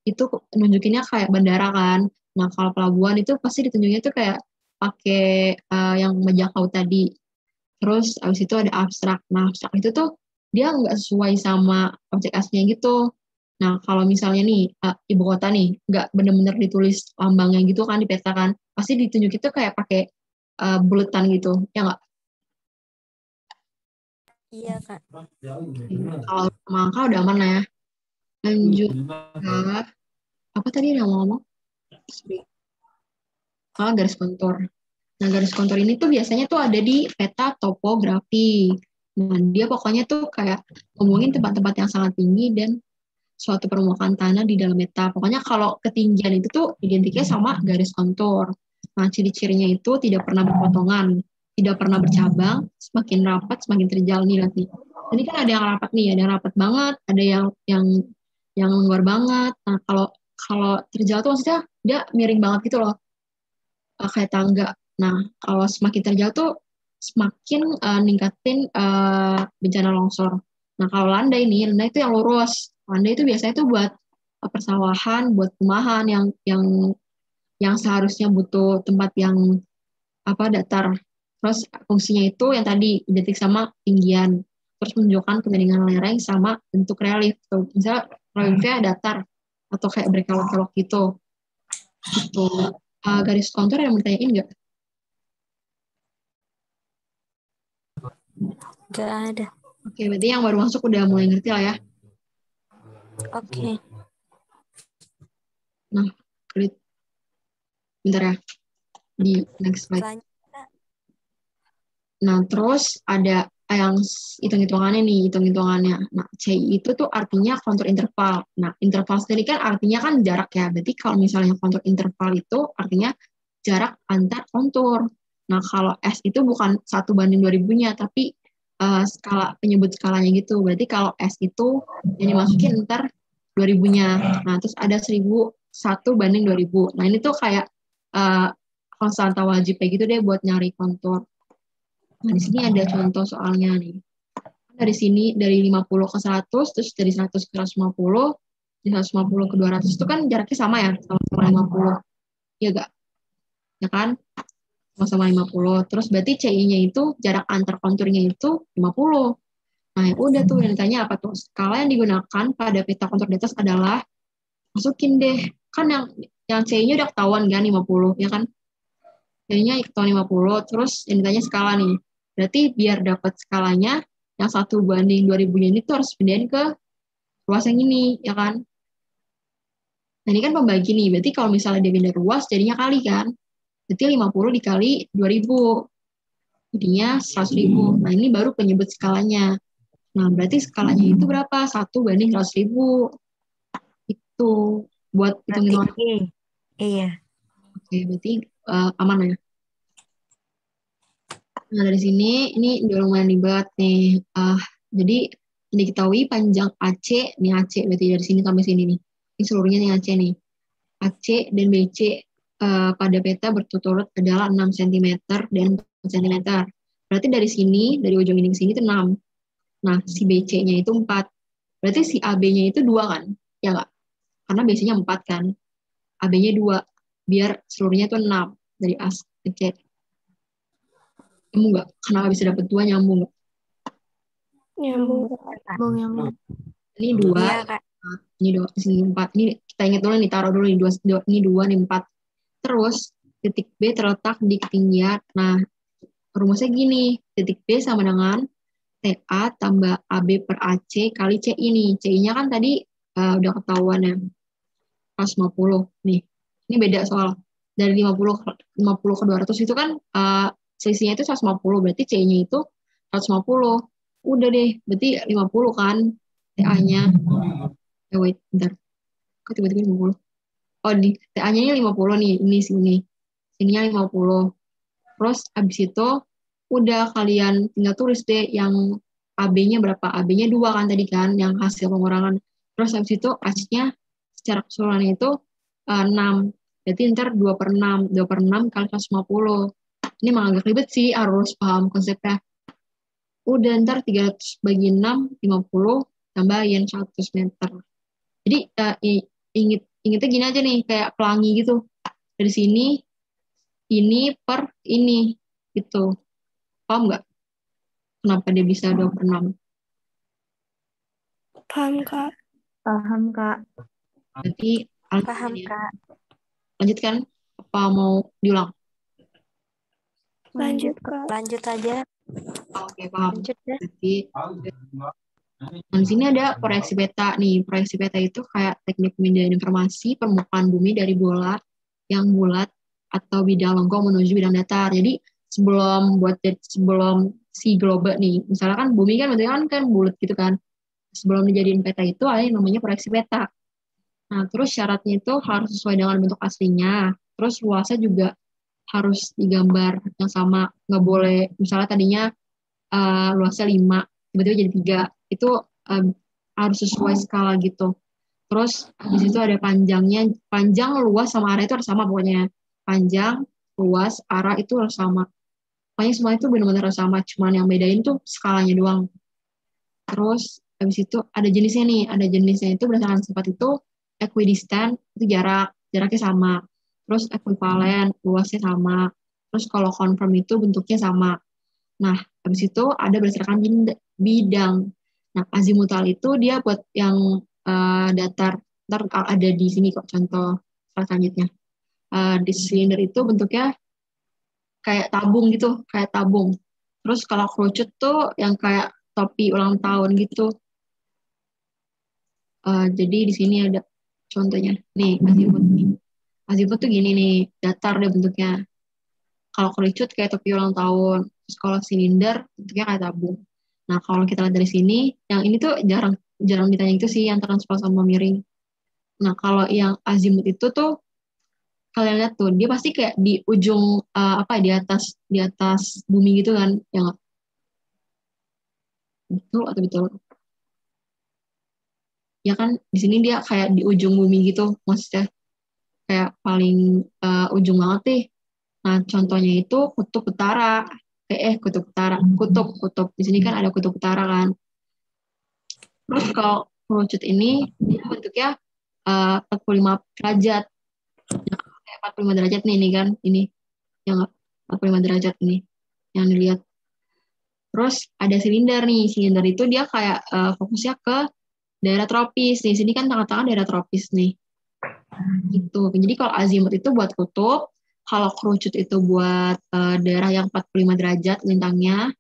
itu nunjukinnya kayak bandara kan. Nah, kalau pelabuhan itu pasti ditunjuknya tuh kayak pakai yang bajak laut tadi. Terus abis itu ada abstrak. Nah, abstrak itu tuh dia nggak sesuai sama objek aslinya gitu. Nah, kalau misalnya nih, ibu kota nih, nggak bener-bener ditulis lambangnya gitu kan di peta kan, pasti ditunjuk itu kayak pakai buletan gitu, ya nggak? Iya, Kak. Kalau sama angka udah aman lah ya. Lanjut ke, apa tadi yang mau ngomong? Garis kontur. Nah, garis kontur ini tuh biasanya tuh ada di peta topografi. Nah, dia pokoknya tuh kayak ngomongin tempat-tempat yang sangat tinggi dan suatu permukaan tanah di dalam peta. Pokoknya kalau ketinggian itu tuh identiknya sama garis kontur. Nah, ciri-cirinya itu tidak pernah berpotongan, tidak pernah bercabang, semakin rapat, semakin terjal nih nanti. Ini kan ada yang rapat nih, ada yang rapat banget, ada yang luar banget. Nah, kalau kalau terjal tuh maksudnya dia miring banget gitu loh, kayak tangga. Nah, kalau semakin terjal tuh semakin ningkatin bencana longsor. Nah, kalau landai itu yang lurus. Landai itu biasanya tuh buat persawahan, buat perumahan yang seharusnya butuh tempat yang datar. Terus fungsinya itu yang tadi identik sama tinggian. Terus menunjukkan kebeningan lereng sama bentuk relief. Tuh, misalnya reliefnya datar atau kayak berkelok-kelok gitu. Gitu. Garis kontur yang bertanyain nggak? Gak ada. Oke, berarti yang baru masuk udah mulai ngerti lah ya. Oke. Nah, klik. Bentar ya. Di next slide. Lanjut. Nah, terus ada yang hitung-hitungannya nih, hitung-hitungannya. Nah, CI itu tuh artinya kontur interval. Nah, interval sendiri kan artinya kan jarak ya. Berarti kalau misalnya kontur interval itu artinya jarak antar kontur. Nah, kalau S itu bukan 1:2000-nya, tapi skala penyebut skalanya gitu. Berarti kalau S itu yang dimasukin ntar 2000-nya. Nah, terus ada 1001:2000. Nah, ini tuh kayak konstanta wajib kayak gitu deh buat nyari kontur. Nah, di sini ada contoh soalnya nih. Dari sini dari 50 ke 100, terus dari 100 ke 150, dari 150 ke 200 itu kan jaraknya sama ya, sama-sama 50. Ya enggak? Ya kan? sama-sama 50. Terus berarti CI-nya itu jarak antar konturnya itu 50. Nah, ya udah tuh yang ditanya apa tuh? Skala yang digunakan pada peta kontur di atas adalah masukin deh. Kan yang CI-nya udah ketahuan kan 50, ya kan? CI-nya ketahuan 50, terus yang ditanya skala nih. Berarti biar dapat skalanya yang 1:2000 ini tuh harus pindahin ke ruas yang ini, ya kan? Nah, ini kan pembagi nih. Berarti kalau misalnya dia pindah ruas jadinya kali kan? Berarti 50 dikali 2000. Jadinya 100.000. Nah, ini baru penyebut skalanya. Nah, berarti skalanya itu berapa? 1:100.000. Itu buat Berarti hitung-hitungan. iya. Oke, berarti aman ya. Nah, dari sini, ini udah lumayan ribet nih. Jadi, diketahui panjang AC, nih AC berarti dari sini sampai sini nih. Ini seluruhnya nih AC nih. AC dan BC pada peta berturut-turut adalah 6 cm dan 4 cm. Berarti dari sini, dari ujung ini ke sini itu 6. Nah, si BC-nya itu 4. Berarti si AB-nya itu 2 kan? Ya nggak? Karena BC-nya 4 kan? AB-nya 2. Biar seluruhnya itu 6. Dari A ke C. Nyambung nggak? Kenapa bisa dapat 2? Nyambung nggak? Nyambung. Nyambung. Ini 2. Iya, Kak. Ini 2. Di sini 4. Ini kita ingat dulu nih, taruh dulu nih. Ini 2, ini 4. Terus, titik B terletak di ketinggian. Nah, rumusnya gini. Titik B sama dengan TA tambah AB per AC kali C ini. C-nya kan tadi udah ketahuan ya. 150. Nih, ini beda soal. Dari 50 ke 200 itu kan selisihnya itu 150. Berarti C-nya itu 150. Udah deh, berarti 50 kan TA-nya. Wait, bentar. Kok tiba-tiba 50? Oh, di TA-nya ini 50 nih. Ini sini. Sininya 50. Terus abis itu udah kalian tinggal tulis deh yang AB-nya berapa. AB-nya 2 kan tadi kan yang hasil pengurangan. Terus abis itu AC-nya secara keseluruhan itu 6. Berarti ntar 2/6. 2/6 kali 150. Ini emang agak ribet sih, harus paham konsepnya. Udah ntar 300 bagi 6, 50, tambahin 100 meter. Jadi ingetnya gini aja nih, kayak pelangi gitu. Dari sini, ini per ini. Gitu. Paham nggak? Kenapa dia bisa 2/6? Paham, Kak. Paham, Kak. Berarti Paham, Kak. lanjutkan. Apa mau diulang? Lanjut, Kak. Lanjut aja. Oke, paham. Lanjut ya. Berarti di sini ada proyeksi peta nih. Proyeksi peta itu kayak teknik pemindahan informasi permukaan bumi dari bola yang bulat atau bidang lengkung menuju bidang datar. Jadi sebelum si globe nih, misalnya kan bumi kan bentuknya kan bulat gitu kan. Sebelum dijadiin peta itu ada yang namanya proyeksi peta. Nah, terus syaratnya itu harus sesuai dengan bentuk aslinya. Terus luasnya juga harus digambar yang sama. Nggak boleh, misalnya tadinya luasnya 5, tiba-tiba jadi 3. Itu harus sesuai skala gitu. Terus di situ ada panjang, luas sama arah itu harus sama pokoknya. Panjang, luas, arah itu harus sama. Pokoknya semua itu benar-benar harus sama. Cuman yang bedain tuh skalanya doang. Terus habis itu ada jenisnya nih. Ada jenisnya itu berdasarkan sifat itu equidistant, itu jaraknya sama. Terus equivalen, luasnya sama. Terus kalau confirm itu bentuknya sama. Nah, habis itu ada berdasarkan bidang. Nah, azimutal itu dia buat yang datar. Ntar ada di sini kok contoh selanjutnya. Di silinder itu bentuknya kayak tabung gitu, kayak tabung. Terus kalau kerucut tuh yang kayak topi ulang tahun gitu. Jadi di sini ada contohnya. Nih, azimut nih. Azimut tuh gini nih, datar deh bentuknya. Kalau kerucut kayak topi ulang tahun. Terus kalau silinder bentuknya kayak tabung. Nah, kalau kita lihat dari sini, yang ini tuh jarang ditanya itu sih yang transpose sama miring. Nah, kalau yang azimut itu tuh kalian lihat tuh, dia pasti kayak di ujung di atas bumi gitu kan, ya nggak? Betul atau betul? Ya kan di sini dia kayak di ujung bumi gitu, maksudnya kayak paling ujung banget deh. Nah, contohnya itu kutub utara. Kutub utara. Kutub. Di sini kan ada kutub utara kan. Terus kalau kerucut ini, dia bentuknya 45 derajat. Nah, kayak 45 derajat nih kan. Ini. Ya nggak? 45 derajat ini yang dilihat. Terus ada silinder nih. Silinder itu dia kayak fokusnya ke daerah tropis. Di sini kan tengah-tengah daerah tropis nih. Gitu. Jadi kalau azimut itu buat kutub, kalau kerucut itu buat daerah yang 45 derajat lintangnya,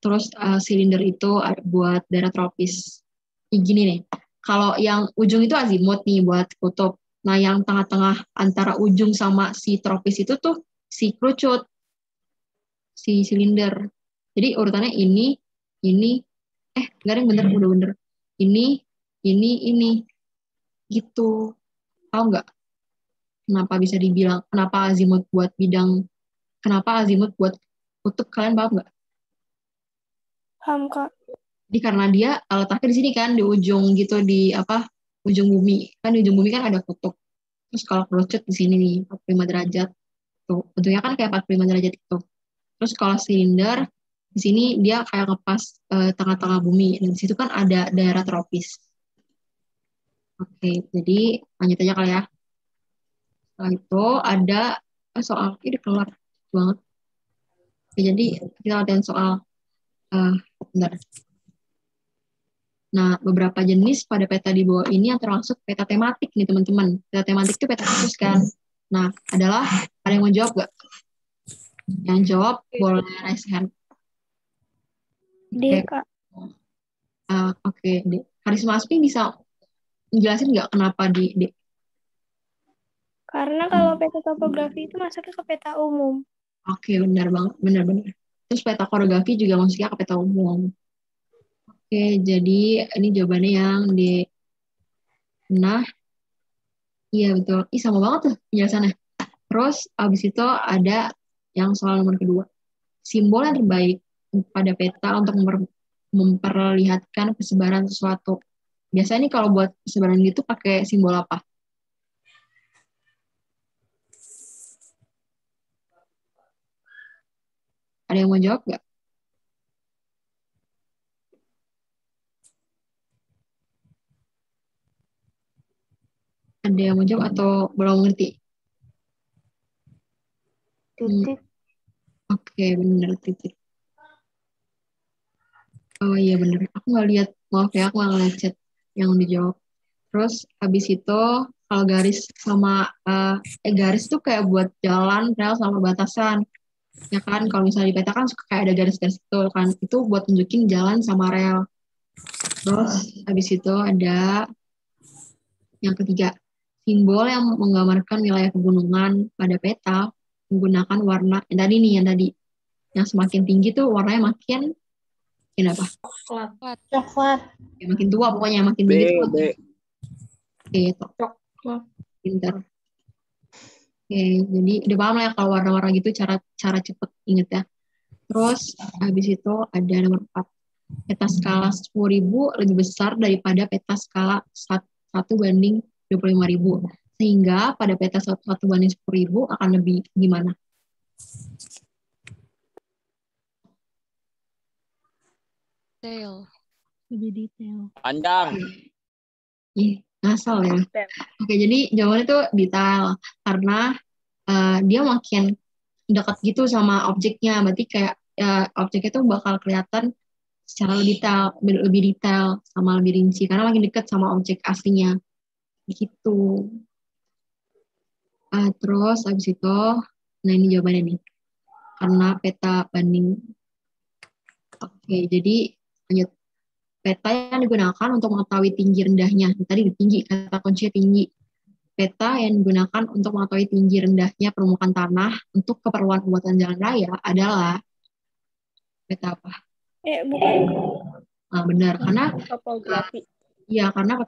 terus silinder itu buat daerah tropis. Gini nih, kalau yang ujung itu azimut nih buat kutub. Nah, yang tengah-tengah antara ujung sama si tropis itu tuh si kerucut, si silinder. Jadi urutannya ini, enggak ada yang bener, udah bener. Ini, gitu. Tahu nggak kenapa bisa dibilang, kenapa azimut buat bidang, kenapa azimut buat kutub, kalian paham nggak? Paham, Kak. Jadi karena dia letaknya di sini kan, di ujung gitu, di ujung bumi. Kan di ujung bumi kan ada kutub. Terus kalau kerucut di sini nih, 45 derajat. Tuh, bentuknya kan kayak 45 derajat itu. Terus kalau silinder, di sini dia kayak ngepas tengah-tengah bumi. Dan di situ kan ada daerah tropis. Oke, jadi lanjut aja kali ya. Setelah itu ada soal, ini keluar banget. Oke, jadi kita latihan soal, bentar. Nah, beberapa jenis pada peta di bawah ini yang termasuk peta tematik nih teman-teman. Peta tematik itu peta khusus kan. Nah, ada yang mau jawab nggak? Yang jawab boleh raise hand. D, Kak. Oke, D. Karisma Aspi bisa menjelasin nggak kenapa di? Karena kalau peta topografi itu masuknya ke peta umum. Oke, benar banget, benar-benar. Terus peta koreografi juga masuknya ke peta umum. Oke, jadi ini jawabannya yang di. Nah, iya betul. Ih, sama banget tuh penjelasannya. Terus abis itu ada yang soal nomor kedua. Simbol yang terbaik pada peta untuk memperlihatkan persebaran sesuatu. Biasanya nih kalau buat persebaran gitu pakai simbol apa? Ada yang mau jawab nggak? Ada yang mau jawab atau belum ngerti? Titik. Oke, bener titik. Oh iya bener, aku nggak lihat, maaf ya, aku nggak ngeliat chat yang dijawab. Terus habis itu kalau garis sama garis tuh kayak buat jalan, rel sama batasan. Ya kan, kalau misalnya di peta kan suka kayak ada garis-garis itu kan, itu buat tunjukin jalan sama rel. Terus habis itu ada yang ketiga, simbol yang menggambarkan wilayah pegunungan pada peta menggunakan warna yang tadi nih, yang semakin tinggi tuh warnanya makin apa? Coklat. Ya, makin tua pokoknya, makin tinggi tuh makin. Oke, coklat. Pinter. Oke, jadi udah paham lah ya kalau warna-warna gitu cara cepet inget ya. Terus habis itu ada nomor 4. Peta skala 10.000 lebih besar daripada peta skala 1:25.000. Sehingga pada peta 1:10.000 akan lebih gimana? Lebih detail. Panjang. Ih, ngasal ya. Oke, jadi jawabannya tuh detail. Karena dia makin dekat gitu sama objeknya. Berarti kayak objeknya tuh bakal kelihatan secara lebih detail sama lebih rinci. Karena makin dekat sama objek aslinya. Gitu. Terus habis itu, nah ini jawabannya nih. Karena peta banding. Oke, jadi lanjut. Peta yang digunakan untuk mengetahui tinggi rendahnya. Tadi tinggi, kata kuncinya tinggi. Peta yang digunakan untuk mengetahui tinggi rendahnya permukaan tanah untuk keperluan pembuatan jalan raya adalah peta apa? Bukan Nah, benar, karena topografi. iya, karena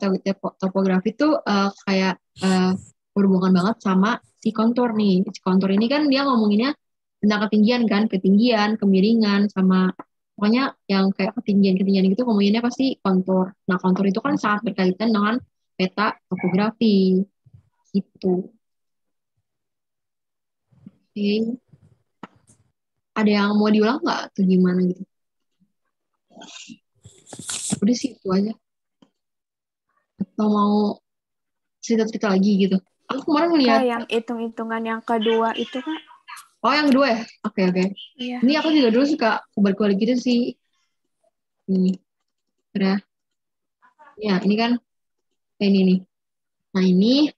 topografi itu kayak berhubungan banget sama si kontur nih. Si kontur ini kan dia ngomonginnya tentang ketinggian kan, ketinggian, kemiringan, sama pokoknya yang kayak ketinggian gitu ngomonginnya pasti kontur. Nah, kontur itu kan sangat berkaitan dengan peta topografi. Gitu. Oke. Ada yang mau diulang nggak atau gimana gitu? Udah sih itu aja. Atau mau cerita-cerita lagi gitu? Aku kemarin Kak, ngeliat. yang hitung-hitungan yang kedua itu, Kak. Oh, yang kedua ya? Oke. Iya. Ini aku juga dulu suka kubalik-balik gitu sih. Ini. Udah. Ya, ini kan. Ini nih. Nah, ini.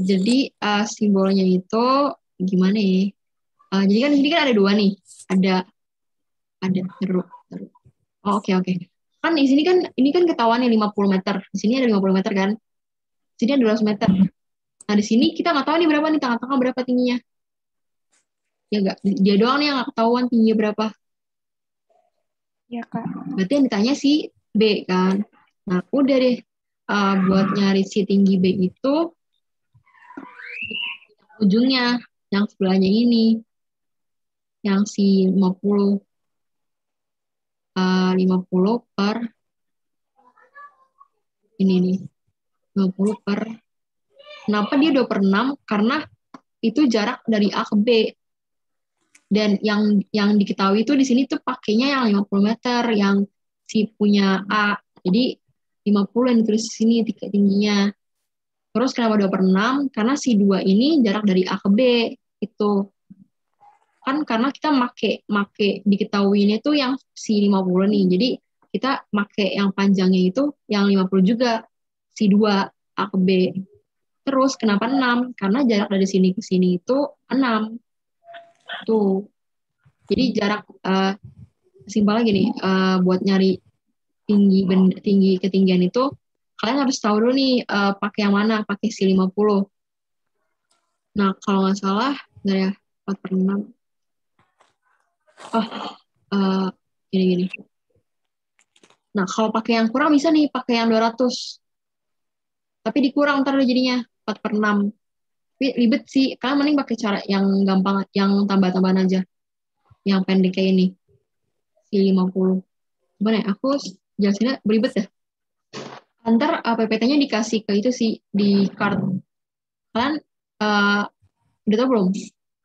Jadi simbolnya itu gimana ya? Jadi kan di sini kan ada dua nih. Ada terus. Oh, oke. Kan di sini kan ini kan ketahuan nih 50 meter. Di sini ada 50 meter kan. Di sini ada 200 meter. Nah, di sini kita nggak tahu nih berapa nih tengah-tengah berapa tingginya. Ya enggak, dia doang nih yang nggak ketahuan tingginya berapa. Ya, Kak. Berarti yang ditanya si B kan. Nah, udah deh. Buat nyari si tinggi B itu ujungnya yang sebelahnya ini. Yang si 50 per ini nih. 50 per. Kenapa dia 2 per 6? Karena itu jarak dari A ke B. Dan yang diketahui itu di sini tuh pakainya yang 50 meter yang si punya A. Jadi 50 yang ditulis di sini tingginya. Terus kenapa 2 per 6? Karena si 2 ini jarak dari A ke B. Itu. Kan karena kita make diketahui ini tuh yang si 50 nih. Jadi kita make yang panjangnya itu yang 50 juga. Si 2 A ke B. Terus kenapa 6? Karena jarak dari sini ke sini itu 6. Tuh. Jadi jarak simpelnya gini, buat nyari tinggi ketinggian itu kalian harus tahu dulu nih pakai yang mana, pakai si 50. Nah, kalau nggak salah dari 4 per 6. Gini. Nah, kalau pakai yang kurang bisa nih pakai yang 200. Tapi dikurang ntar jadinya 4 per 6. Tapi ribet sih, kalian mending pakai cara yang gampang, yang tambah-tambahan aja. Yang pendek kayak ini. Si 50. Gimana ya? Aku jelasinnya beribet ya. Ntar PPT-nya dikasih ke itu sih, di card. Kalian udah tau belum?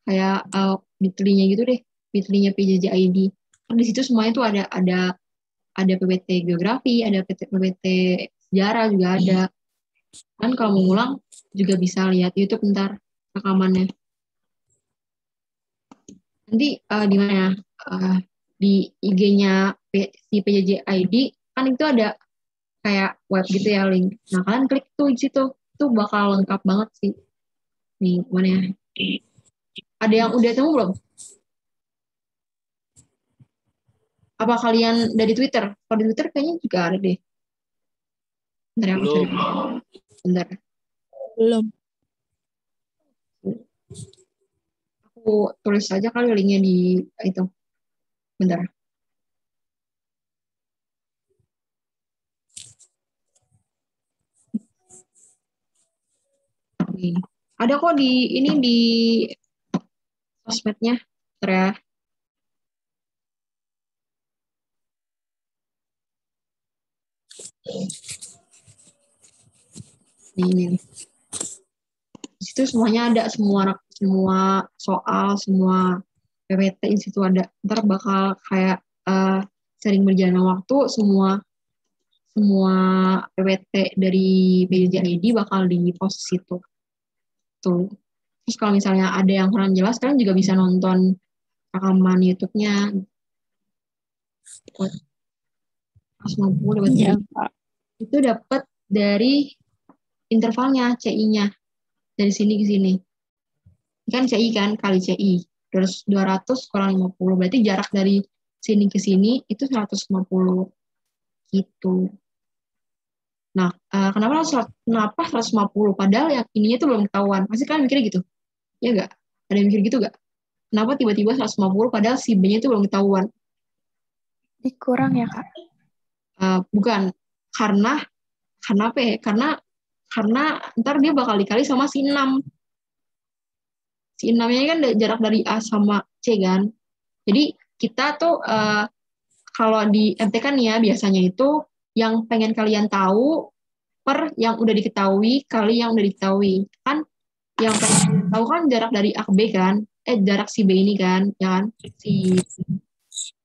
Kayak bitly-nya gitu deh. Bitly-nya PJJ ID. Kan di situ semuanya tuh ada PPT geografi, ada PPT sejarah juga ada. Kan kalau mau ngulang juga bisa lihat YouTube ntar rekamannya. Nanti di mana ya? Di IG-nya si PJJ ID kan itu ada kayak web gitu ya, link. Nah, kalian klik tuh di situ. Itu bakal lengkap banget sih. Nih, mana ya? Ada yang udah temu belum? Apa kalian dari Twitter? Kalau di Twitter kayaknya juga ada deh. Bentar ya, aku cari. Bentar. Belum. Aku tulis aja kali linknya di itu. Bentar. Nih. Ada kok di ini di sosmednya. Bentar ya. Ini. Di situ semuanya ada, semua soal, semua PPT di situ ada. Ntar bakal kayak sering berjalan waktu, semua PPT dari PJJ ID bakal di post situ. Tuh. Terus kalau misalnya ada yang kurang jelas, kalian juga bisa nonton rekaman YouTube-nya. 150 dapat Iya, Kak. itu dapat dari intervalnya CI-nya dari sini ke sini. Kan CI kan kali CI. Terus 200 kurang 50 berarti jarak dari sini ke sini itu 150 gitu. Nah, kenapa 150? Padahal yang ininya tuh belum ketahuan. Pasti kalian mikirnya gitu. Ya enggak? Ada yang mikir gitu enggak? Kenapa tiba-tiba 150 padahal si B-nya itu belum ketahuan? Dikurang ya, Kak? Bukan. Karena apa ya? Karena ntar dia bakal dikali sama si 6. Si 6-nya kan jarak dari A sama C kan. Jadi kita tuh kalau di MTK nih ya biasanya itu yang pengen kalian tahu per yang udah diketahui kali yang udah diketahui. Kan yang pengen tahu kan jarak dari A ke B kan. Jarak si B ini kan, ya kan?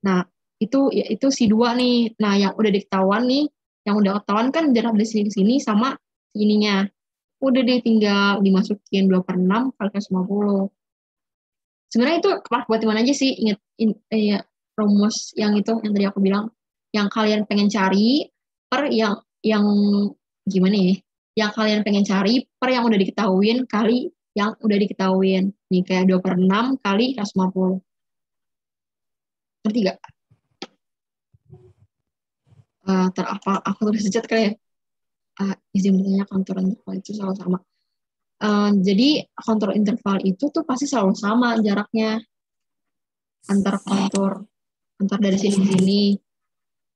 Nah, itu si 2 nih. Nah, yang udah diketahuan nih, yang udah ketahuan kan jarak dari sini ke sini sama ininya. Udah deh tinggal dimasukin 2 per 6 kali 150. Sebenarnya itu buat gimana aja sih, inget ya, rumus yang itu yang tadi aku bilang, yang kalian pengen cari per yang gimana ya, yang kalian pengen cari per yang udah diketahuin kali yang udah diketahuin. Nih kayak 2/6 kali 150. Ngerti gak? Aku tulis di chat kali ya. Izin bertanya, kontur interval itu selalu sama. Jadi kontur interval itu tuh pasti selalu sama jaraknya antar kontur, antar dari sini ke sini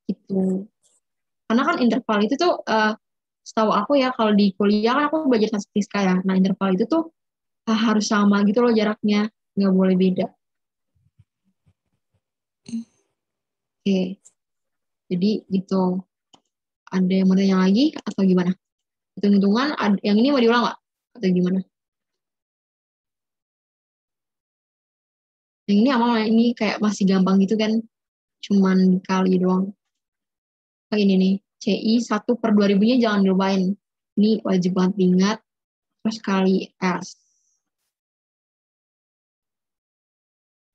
gitu. Karena kan interval itu tuh setahu aku ya, kalau di kuliah kan aku belajar statistika ya. Nah, interval itu tuh harus sama gitu loh jaraknya, nggak boleh beda. Oke, jadi gitu. Ada yang mau tanya lagi atau gimana? Hitung-hitungan, yang ini mau diulang nggak? Atau gimana? Yang ini amal, ini kayak masih gampang gitu kan, cuman kali doang. Oh ini nih, CI 1/2000-nya jangan dilupain. Ini wajib banget diingat, terus kali S.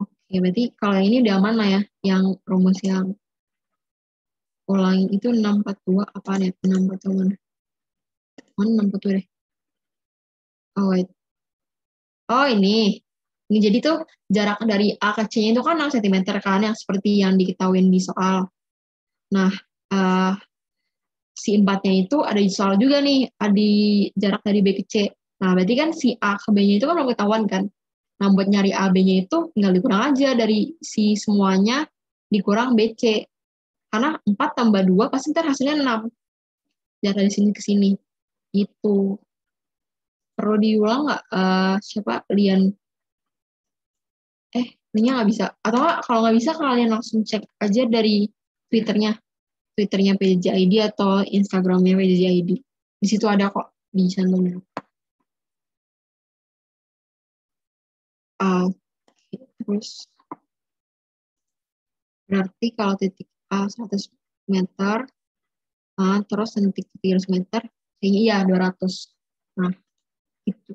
Oke, berarti kalau ini udah aman lah ya, yang rumus yang ulangi itu 642 apaan ya? 642 mana? Mana 642 deh? Oh, wait. Oh ini. Ini jadi tuh jarak dari A ke C-nya itu kan 6 cm kan, yang seperti yang diketahui di soal. Nah, si 4-nya itu ada di soal juga nih, ada di jarak dari B ke C. Nah, berarti kan si A ke B-nya itu kan belum ketahuan kan. Nah, buat nyari A, B-nya itu tinggal dikurang aja dari si semuanya dikurang BC. Karena 4 tambah 2 pasti ntar hasilnya 6. Jarak dari sini ke sini. Gitu. Perlu diulang nggak? Siapa? Lian. Ini nggak bisa. Atau kalau nggak bisa, kalian langsung cek aja dari Twitternya PJJID atau Instagramnya PJJID. Di situ ada kok, di channelnya. Terus berarti kalau titik A 100 meter, terus titik 300 meter, kayaknya iya 200. Nah, itu.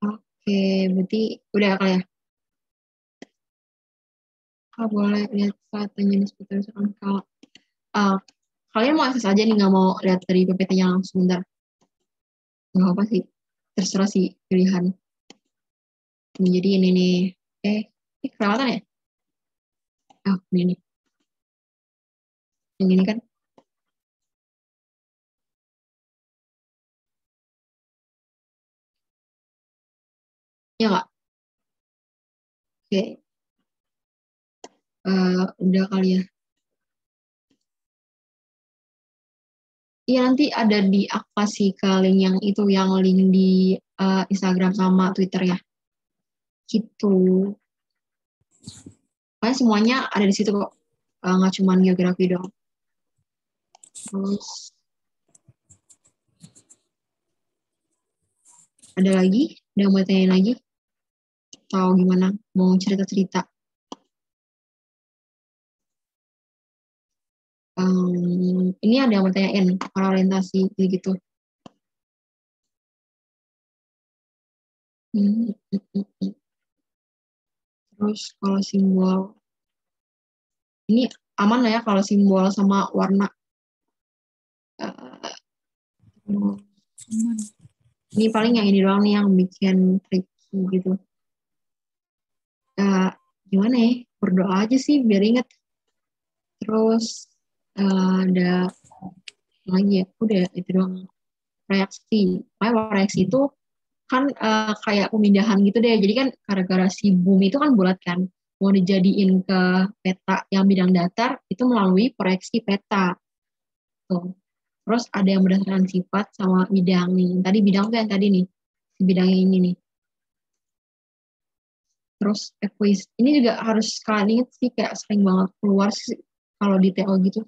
Oke, berarti udah kali ya. Boleh lihat katanya di sekitar kalau kalian mau akses aja nih, nggak mau lihat dari PPT-nya langsung, bentar. Nggak apa sih, terserah sih pilihan. Jadi ini nih, kelewatan ya? Ini nih. Yang ini kan. Ya nggak? Oke. Udah kali ya. Iya, nanti ada di aku kasih ke link yang itu, yang link di Instagram sama Twitter ya. Gitu. Pokoknya semuanya ada di situ kok. Nggak cuma geografi doang. Terus ada lagi? Ada yang mau tanya lagi? Atau gimana? Mau cerita-cerita? Ini ada yang mau tanyain orientasi gitu. Terus kalau simbol, ini aman lah ya kalau simbol sama warna. Ini paling yang ini doang nih yang bikin tricky gitu. Gimana ya? Berdoa aja sih biar inget. Terus ada lagi ya, udah itu doang. Reaksi. Reaksi itu kan kayak pemindahan gitu deh. Jadi kan gara-gara si bumi itu kan bulat kan. Mau dijadiin ke peta yang bidang datar, itu melalui proyeksi peta. Tuh. Terus ada yang berdasarkan sifat sama bidang nih. Tadi bidang tuh yang tadi nih. Si bidang yang ini nih. Terus ini juga harus kalian inget sih, kayak sering banget keluar sih kalau di TO gitu.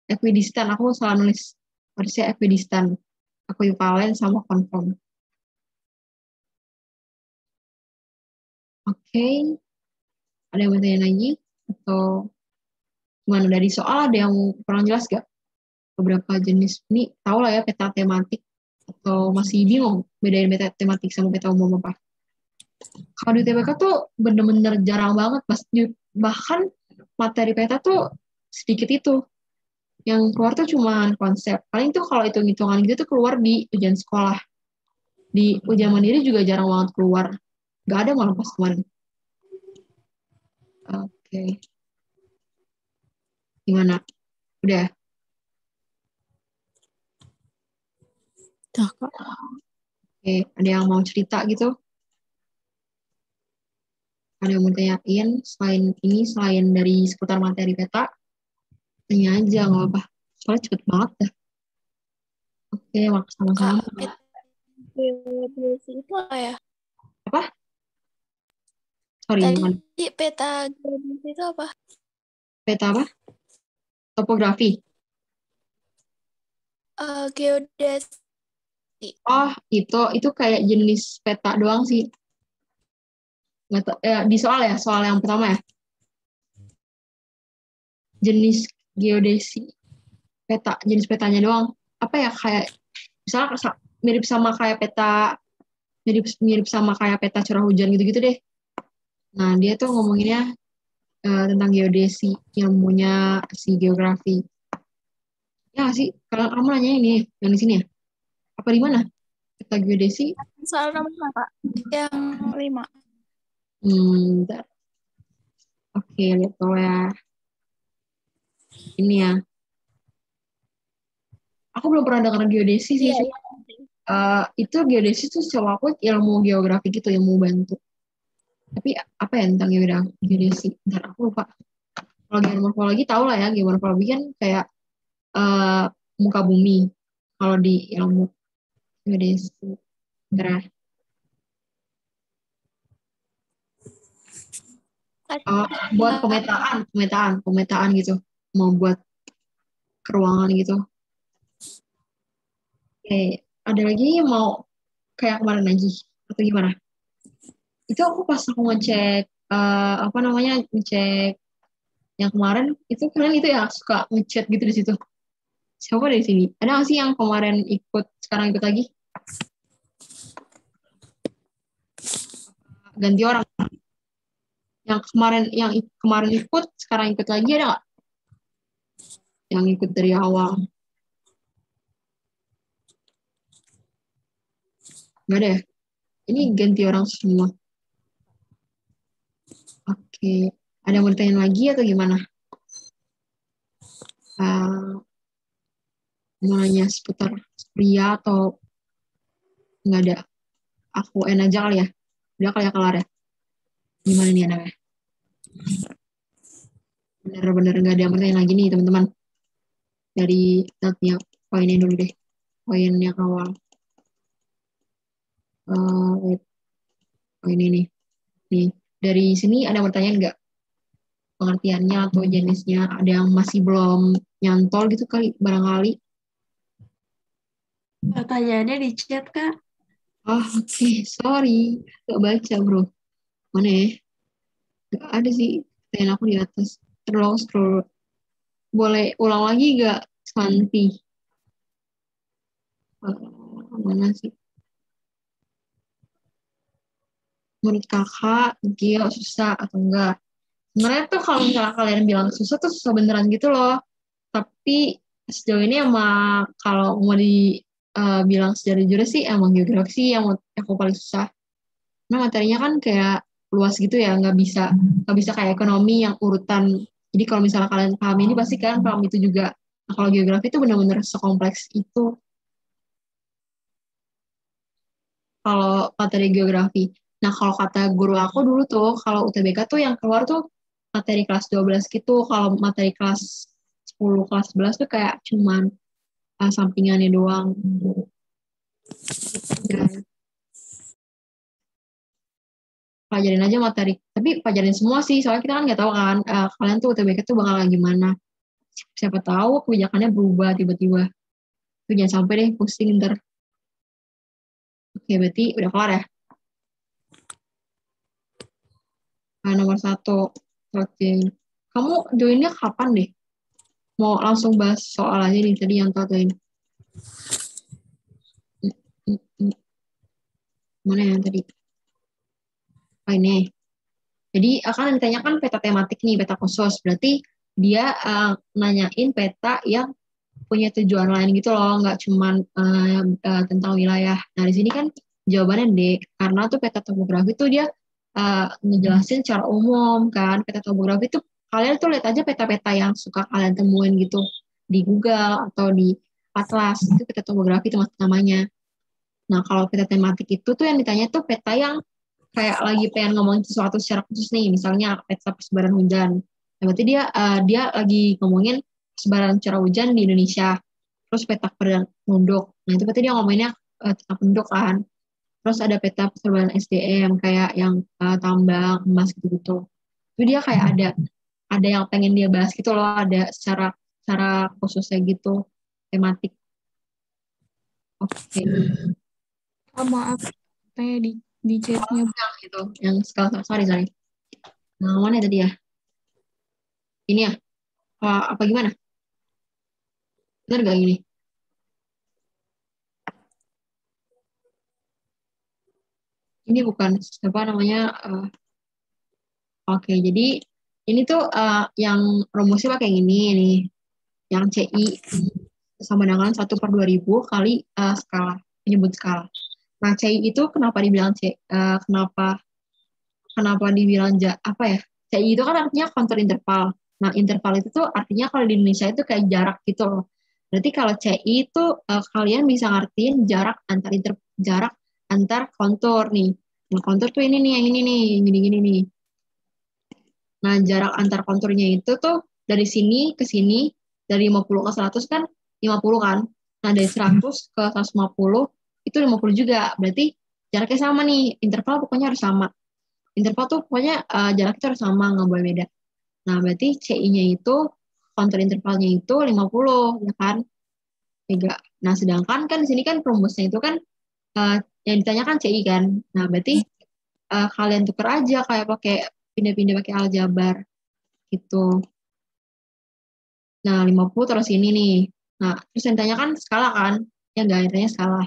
Equidistan, aku salah nulis. Harusnya equidistan. Equivalen sama conform. Oke. Ada yang mau tanya lagi? Atau gimana, dari soal ada yang kurang jelas gak? Beberapa jenis, ini tau lah ya peta tematik. Atau masih bingung bedain beta tematik sama beta umum apa? Kalau di UTBK tuh bener-bener jarang banget, bahkan materi beta tuh sedikit itu. Yang keluar tuh cuma konsep. Paling tuh kalau hitung-hitungan gitu tuh keluar di ujian sekolah. Di ujian mandiri juga jarang banget keluar. Gak ada malah pas kemarin. Oke. Gimana? Udah? Dah, Kak. Oke. Ada yang mau cerita gitu? Ada yang mau tanyain selain dari seputar materi peta? Tanya aja, nggak apa-apa. Soalnya cepet banget dah. Oke, sama-sama. Kak, geodesi itu apa ya? Apa? Sorry, gimana? Tadi peta geodesi itu apa? Peta apa? Topografi. Geodesi. Oh, itu kayak jenis peta doang sih. Nggak di soal yang pertama ya. Jenis geodesi. Peta, jenis petanya doang. Apa ya, kayak, misalnya mirip sama kayak peta, mirip sama kayak peta curah hujan gitu-gitu deh. Nah, dia tuh ngomonginnya tentang geodesi, ilmunya si geografi. Ya nggak sih, kalau kamu nanya ini, yang di sini ya? Apa di mana? Peta geodesi? Soal nomor berapa? Yang 5. Bentar. Oke, lihat dulu ya. Ini ya. Aku belum pernah dengar geodesi sih. Iya. Itu geodesi tuh setahu aku ilmu geografi gitu, ilmu bantu. Tapi apa ya tentang geodesi? Bentar, aku lupa. Kalau geomorfologi tahu lah ya, geomorfologi kan kayak muka bumi. Kalau di ilmu geodesi. Bentar ya. Buat pemetaan gitu. Mau buat keruangan gitu. Oke, ada lagi mau kayak kemarin lagi atau gimana? Itu aku pas aku ngecek ngecek yang kemarin itu kalian itu ya suka ngechat gitu di situ. Siapa dari sini? Ada nggak sih yang kemarin ikut sekarang ikut lagi? Ganti orang. Yang kemarin ikut sekarang ikut lagi ada nggak? Yang ikut dari awal? Nggak ada ya? Ini ganti orang semua. Oke. Ada yang mau ditanyain lagi atau gimana? Mau nanya seputar pria atau nggak ada? Aku aja kali ya. Udah kali ya kelar ya. Gimana nih anaknya? Bener-bener nggak ada yang pertanyaan lagi nih teman-teman. Dari note-nya, poinnya dulu deh. Poin yang awal. Ini nih. Nih, dari sini ada pertanyaan nggak? Pengertiannya atau jenisnya ada yang masih belum nyantol gitu kali, barangkali. Pertanyaannya di chat, Kak. Oke, sorry. Gak baca, bro. Mana ya? Gak ada sih. Pertanyaan aku di atas. Scroll. Boleh ulang lagi gak, Santi? Mana sih? Menurut kakak, Gio susah atau enggak? Sebenarnya tuh kalau misalnya kalian bilang susah tuh susah beneran gitu loh. Tapi sejauh ini emang kalau mau dibilang secara jujur sih emang geografi sih yang aku paling susah. Nah materinya kan kayak luas gitu ya, nggak bisa kayak ekonomi yang urutan. Jadi kalau misalnya kalian paham ini pasti kalian paham itu juga. Nah, kalau geografi itu benar-benar sekompleks itu kalau materi geografi. Nah kalau kata guru aku dulu tuh, kalau UTBK tuh yang keluar tuh materi kelas 12 gitu. Kalau materi kelas 10, kelas 11 tuh kayak cuman sampingannya doang. Ya, pelajarin aja materi. Tapi pelajarin semua sih, soalnya kita kan nggak tahu kan kalian tuh UTBK tuh bakal gimana. Siapa tahu kebijakannya berubah tiba-tiba. Tuh jangan sampai deh pusing ntar. Oke, berarti udah kelar ya. Nah, nomor 1. Oke. Kamu joinnya kapan deh? Mau langsung bahas soal aja nih tadi yang kau join. Mana yang tadi? Oh ini. Jadi akan ditanyakan peta tematik nih, peta khusus. Berarti dia nanyain peta yang punya tujuan lain gitu loh, nggak cuman tentang wilayah. Nah di sini kan jawabannya D, karena tuh peta topografi tuh dia ngejelasin secara umum kan. Peta topografi tuh kalian tuh lihat aja peta-peta yang suka kalian temuin gitu di Google atau di Atlas, itu peta topografi itu namanya. Nah kalau peta tematik itu tuh yang ditanya tuh peta yang kayak lagi pengen ngomongin sesuatu secara khusus nih, misalnya peta persebaran hujan. Nah, berarti dia lagi ngomongin persebaran curah hujan di Indonesia. Terus peta penduduk. Nah, itu berarti dia ngomonginnya tentang penduduk kan. Terus ada peta persebaran SDM kayak yang tambang, emas gitu-gitu. Itu dia kayak ada yang pengen dia bahas gitu loh, ada secara khususnya gitu, tematik. Oke. Oh, maaf, saya di chatnya. Gitu, yang sorry. Nah, mana tadi ya? Ini ya? Apa gimana? Benar gak gini? Ini bukan apa namanya? Oke, jadi ini tuh yang rumusnya pakai gini nih, yang CI sama dengan 1/2000 kali skala, penyebut skala. Nah, CI itu kenapa dibilang kenapa dibilang apa ya? CI itu kan artinya kontur interval. Nah, interval itu tuh artinya kalau di Indonesia itu kayak jarak gitu loh. Berarti kalau CI itu kalian bisa ngertiin jarak antar kontur nih. Nah, kontur tuh ini nih, yang ini nih, gini-gini nih. Nah, jarak antar konturnya itu tuh dari sini ke sini, dari 50 ke 100 kan 50 kan. Nah, dari 100 ke 150 itu 50 juga. Berarti jaraknya sama nih, interval pokoknya harus sama. Interval tuh pokoknya jarak itu harus sama, nggak boleh beda. Nah, berarti CI-nya itu, kontur intervalnya itu 50, ya kan? 3. Nah, sedangkan kan di sini kan rumusnya itu kan yang ditanyakan CI kan. Nah, berarti kalian tuker aja kayak pakai pindah-pindah pakai aljabar gitu. Nah, 50 terus ini nih. Nah, terus yang ditanyakan skala kan? Ya enggak, yang ditanya skala.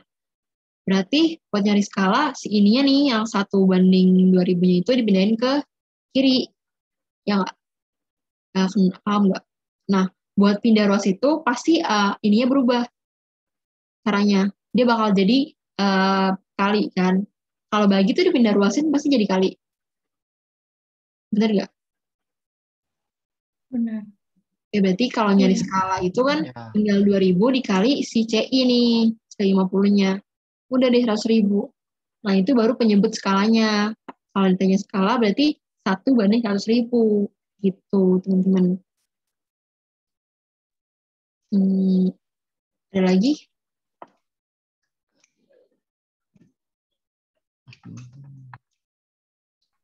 Berarti buat nyari skala, si ininya nih yang 1/2000-nya itu dipindahin ke kiri. Ya enggak? Paham nggak? Nah, buat pindah ruas itu pasti ininya berubah caranya. Dia bakal jadi kali kan. Kalau bagi itu dipindah ruasin pasti jadi kali. Bener nggak? Benar. Ya berarti kalau nyari skala itu kan tinggal 2000 dikali si CI nih, 50-nya. Udah deh 100.000. Nah itu baru penyebut skalanya. Kalau ditanya skala berarti 1/100.000. Gitu teman-teman. Ada lagi?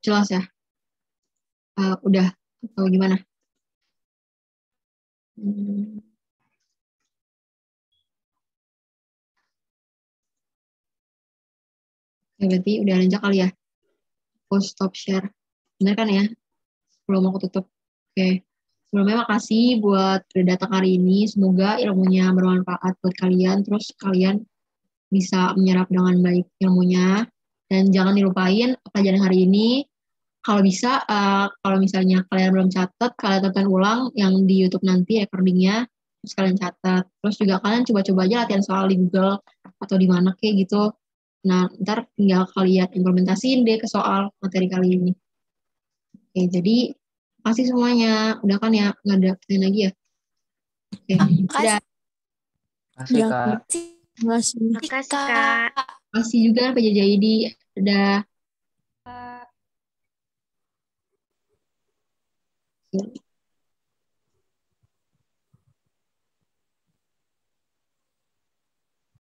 Jelas ya? Udah atau gimana? Ya, berarti udah lanjut kali ya. Aku stop share. Bener kan ya? Sebelum aku tutup. Oke. Sebelumnya makasih buat udah datang hari ini. Semoga ilmunya bermanfaat buat kalian. Terus kalian bisa menyerap dengan baik ilmunya. Dan jangan dilupain pelajaran hari ini. Kalau bisa, kalau misalnya kalian belum catat, kalian tonton ulang yang di YouTube nanti recordingnya. Terus kalian catat. Terus juga kalian coba-coba aja latihan soal di Google atau di mana kayak gitu. Nah, ntar tinggal kalian implementasiin deh ke soal materi kali ini. Oke, jadi makasih semuanya. Udah kan ya, nggak ada pertanyaan lagi ya? Oke, udah. Makasih, Ya, Kak. makasih. Makasih, Kak. Makasih juga Pak Jaidi. Udah.